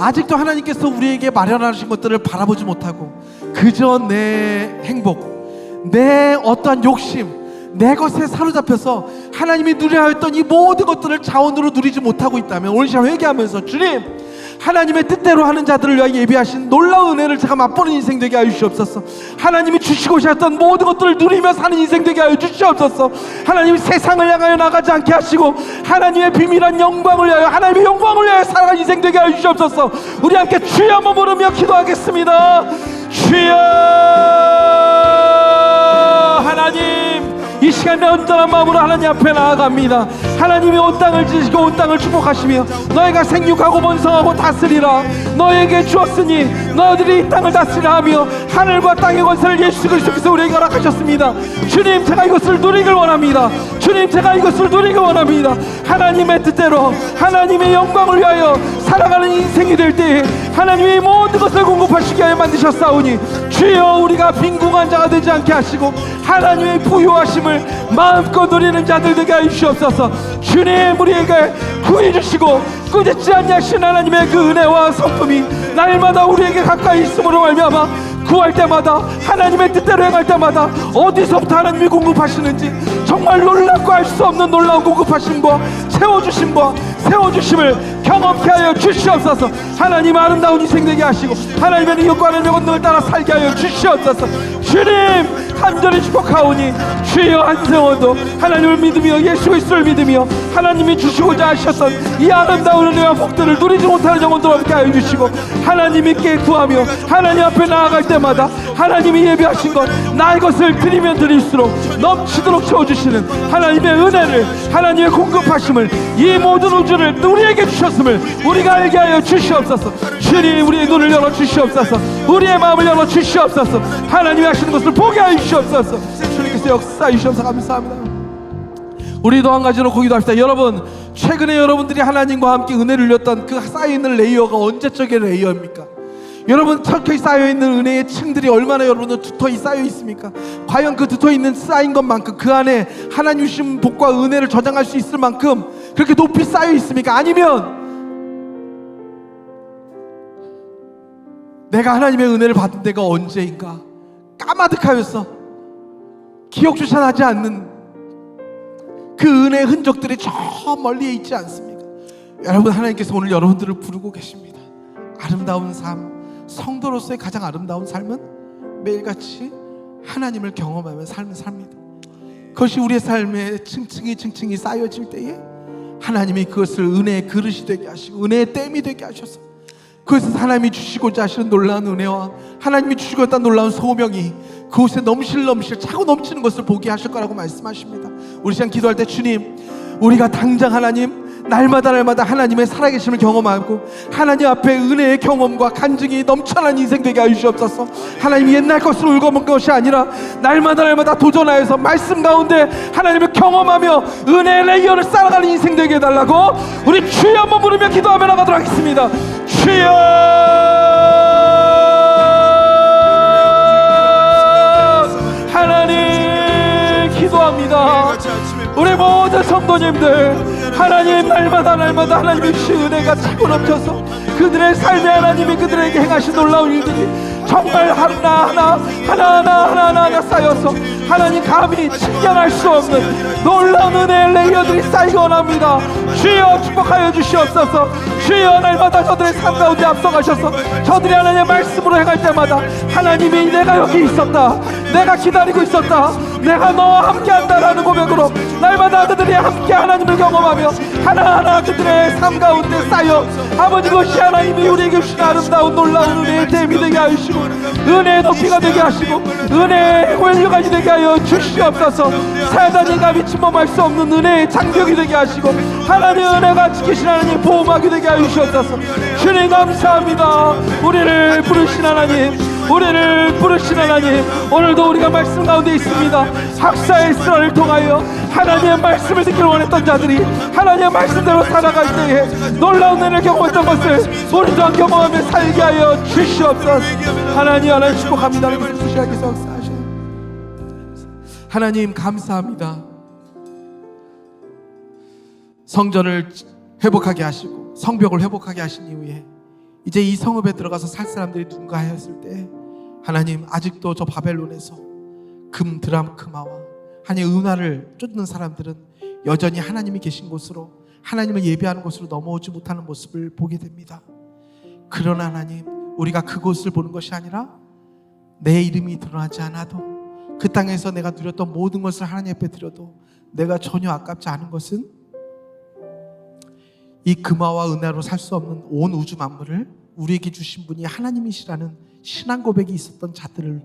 아직도 하나님께서 우리에게 마련하신 것들을 바라보지 못하고 그저 내 행복, 내 어떠한 욕심, 내 것에 사로잡혀서 하나님이 누리려 했던 이 모든 것들을 자원으로 누리지 못하고 있다면 오늘 시간 회개하면서, 주님, 하나님의 뜻대로 하는 자들을 위하여 예비하신 놀라운 은혜를 제가 맛보는 인생 되게 하여 주시옵소서. 하나님이 주시고자 했던 모든 것들을 누리며 사는 인생 되게 하여 주시옵소서. 하나님이 세상을 향하여 나가지 않게 하시고 하나님의 비밀한 영광을 위하여, 하나님의 영광을 위하여 살아가는 인생 되게 하여 주시옵소서. 우리 함께 주여 한번 부르며 기도하겠습니다. 주여. 하나님, 이 시간에 온전한 마음으로 하나님 앞에 나아갑니다. 하나님이 온 땅을 지시고 온 땅을 축복하시며 너희가 생육하고 번성하고 다스리라. 너희에게 주었으니 너희들이 이 땅을 다스리라 하며 하늘과 땅의 권세를 예수 그리스도께서 우리에게 허락하셨습니다. 주님, 제가 이것을 누리길 원합니다. 주님, 제가 이것을 누리길 원합니다. 하나님의 뜻대로 하나님의 영광을 위하여 살아가는 인생이 될 때에 하나님이 모든 것을 공급하시게 하여 만드셨사오니 주여, 우리가 빈궁한 자가 되지 않게 하시고 하나님의 부유하심을 마음껏 누리는 자들 되게 하여 주시옵소서. 주님, 우리에게 구해 주시고 꾸짖지 않냐신 하나님의 그 은혜와 성품이 날마다 우리에게 가까이 있음으로 말미암아 구할 때마다, 하나님의 뜻대로 행할 때마다 어디서부터 하나님이 공급하시는지 정말 놀랍고 알 수 없는 놀라운 공급하심과 채워주심과 세워주심을 경험케 하여 주시옵소서. 하나님, 아름다운 인생 되게 하시고 하나님의 이웃과 하나님의 권능을 따라 살게 하여 주시옵소서. 주님, 간절히 축복하오니 주여, 한생원도 하나님을 믿으며 예수 그리스도를 믿으며 하나님이 주시고자 하셨던 이 아름다운 은혜와 복들을 누리지 못하는 영혼들 없게 하여 주시고 하나님께 구하며 하나님 앞에 나아갈 때마다 하나님이 예비하신 것, 나의 것을 드리면 드릴수록 넘치도록 채워주시는 하나님의 은혜를, 하나님의 공급하심을, 이 모든 우주를 우리에게 주셨음을 우리가 알게 하여 주시옵소서. 주님, 우리의 눈을 열어 주시옵소서. 우리의 마음을 열어 주시옵소서. 하나님이 하시는 것을 보게 하여 주시옵소서. 주님께서 역사해 주셔서 감사합니다. 우리도 한 가지로 거기도 합시다. 여러분, 최근에 여러분들이 하나님과 함께 은혜를 누렸던 그 쌓여있는 레이어가 언제적인 레이어입니까? 여러분, 척척이 쌓여있는 은혜의 층들이 얼마나 여러분은 두터이 쌓여 있습니까? 과연 그 두터이 있는 쌓인 것만큼 그 안에 하나님 주신 복과 은혜를 저장할 수 있을 만큼 그렇게 높이 쌓여 있습니까? 아니면 내가 하나님의 은혜를 받은 데가 언제인가 까마득하여서 기억조차 나지 않는 그 은혜의 흔적들이 저 멀리에 있지 않습니까? 여러분, 하나님께서 오늘 여러분들을 부르고 계십니다. 아름다운 삶, 성도로서의 가장 아름다운 삶은 매일같이 하나님을 경험하며 삶을 삽니다. 그것이 우리의 삶에 층층이 쌓여질 때에 하나님이 그것을 은혜의 그릇이 되게 하시고 은혜의 댐이 되게 하셔서 그것에서 하나님이 주시고자 하시는 놀라운 은혜와 하나님이 주시고자 했던 놀라운 소명이 그곳에 넘실 차고 넘치는 것을 보게 하실 거라고 말씀하십니다. 우리 시간 기도할 때, 주님, 우리가 당장 하나님 날마다 하나님의 살아계심을 경험하고 하나님 앞에 은혜의 경험과 간증이 넘쳐난 인생 되게 하여 주시옵소서. 하나님이 옛날 것을 울거먹은 것이 아니라 날마다 도전하여서 말씀 가운데 하나님을 경험하며 은혜의 레이어를 쌓아가는 인생 되게 해달라고 우리 주여 한번 부르며 기도하며 나가도록 하겠습니다. 주여, 하나님 기도합니다. 우리 모든 성도님들, 하나님 날마다 하나님의 주신 은혜가 차고 넘쳐서 그들의 삶에 하나님이 그들에게 행하신 놀라운 일들이 정말 하나하나 쌓여서 하나님 감히 측량할 수 없는 놀라운 은혜의 레이어들이 쌓이기 원합니다. 주여 축복하여 주시옵소서. 주여 날마다 저들의 삶 가운데 앞서가셔서 저들이 하나님의 말씀으로 행할 때마다 하나님이 내가 여기 있었다, 내가 기다리고 있었다, 내가 너와 함께한다라는 고백으로 날마다 그들이 함께 하나님을 경험하며 하나하나 그들의 삶 가운데 쌓여 아버지, 그것이 하나님이 우리에게 주신 아름다운 놀라운 은혜의 댐이 되게 하시고 은혜의 높이가 되게 하시고 은혜의 활류가지 되게 하여 주시옵소서. 사단이 감히 침범할 수 없는 은혜의 장벽이 되게 하시고 하나님의 은혜가 지키신 하나님 보호막이 되게 하여 주시옵소서. 주님 감사합니다. 우리를 부르신 하나님, 오늘도 우리가 말씀 가운데 있습니다. 학사 에스라를 통하여 하나님의 말씀을 듣기를 원했던 자들이 하나님의 말씀대로 살아갈 때에 놀라운 은혜를 경험했던 것을 우리 또한 경험하며 살게 하여 주시옵소서. 하나님 축복합니다. 하나님 감사합니다. 성전을 회복하게 하시고 성벽을 회복하게 하신 이후에 이제 이 성읍에 들어가서 살 사람들이 누군가 하였을 때 하나님, 아직도 저 바벨론에서 금 드라크마와 하나님의 은화를 쫓는 사람들은 여전히 하나님이 계신 곳으로, 하나님을 예배하는 곳으로 넘어오지 못하는 모습을 보게 됩니다. 그러나 하나님, 우리가 그곳을 보는 것이 아니라 내 이름이 드러나지 않아도 그 땅에서 내가 누렸던 모든 것을 하나님 앞에 드려도 내가 전혀 아깝지 않은 것은 이 금화와 은화로 살 수 없는 온 우주 만물을 우리에게 주신 분이 하나님이시라는 신앙 고백이 있었던 자들을,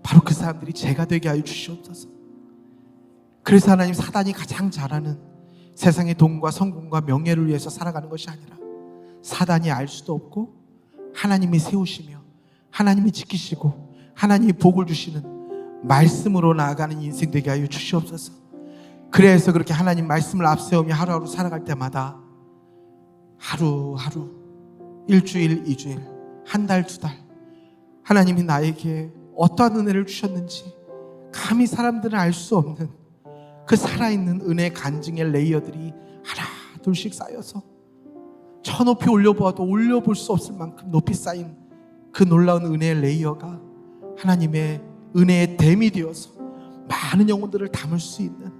바로 그 사람들이 제가 되게 하여 주시옵소서. 그래서 하나님, 사단이 가장 잘하는 세상의 돈과 성공과 명예를 위해서 살아가는 것이 아니라 사단이 알 수도 없고 하나님이 세우시며 하나님이 지키시고 하나님이 복을 주시는 말씀으로 나아가는 인생 되게 하여 주시옵소서. 그래서 그렇게 하나님 말씀을 앞세우며 하루하루 살아갈 때마다 하루하루, 일주일, 이주일, 한 달, 두 달, 하나님이 나에게 어떠한 은혜를 주셨는지 감히 사람들은 알 수 없는 그 살아있는 은혜 간증의 레이어들이 하나 둘씩 쌓여서 저 높이 올려보아도 올려볼 수 없을 만큼 높이 쌓인 그 놀라운 은혜의 레이어가 하나님의 은혜의 댐이 되어서 많은 영혼들을 담을 수 있는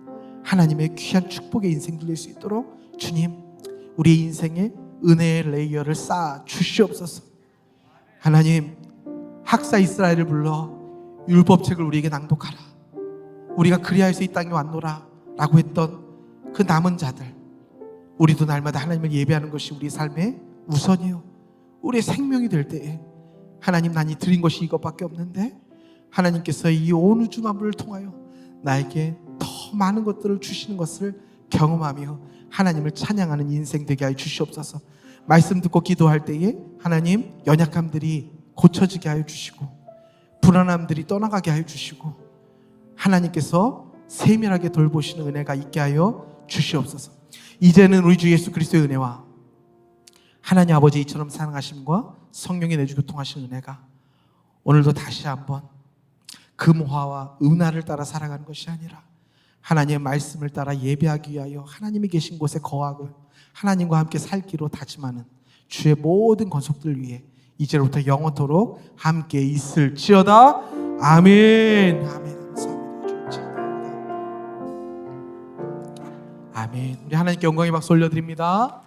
하나님의 귀한 축복의 인생 들릴 수 있도록 주님, 우리 인생에 은혜의 레이어를 쌓아 주시옵소서. 하나님, 학사 이스라엘을 불러 율법책을 우리에게 낭독하라, 우리가 그리하여서 이 땅에 왔노라 라고 했던 그 남은 자들, 우리도 날마다 하나님을 예배하는 것이 우리 삶의 우선이요, 우리의 생명이 될 때에 하나님, 난 이 드린 것이 이것밖에 없는데 하나님께서 이 온 우주 만물을 통하여 나에게 더 많은 것들을 주시는 것을 경험하며 하나님을 찬양하는 인생 되게 하여 주시옵소서. 말씀 듣고 기도할 때에 하나님, 연약함들이 고쳐지게 하여 주시고 불안함들이 떠나가게 하여 주시고 하나님께서 세밀하게 돌보시는 은혜가 있게 하여 주시옵소서. 이제는 우리 주 예수 그리스도의 은혜와 하나님 아버지 이처럼 사랑하심과 성령의 내주 교통하시는 은혜가 오늘도 다시 한번 금화와 은화를 따라 살아가는 것이 아니라 하나님의 말씀을 따라 예배하기 위하여 하나님이 계신 곳에 거하고 하나님과 함께 살기로 다짐하는 주의 모든 권속들 위해 이제로부터 영원토록 함께 있을지어다. 아멘. 아멘. 감사합니다. 주님 감사합니다. 아멘. 우리 하나님께 영광의 박수 올려드립니다.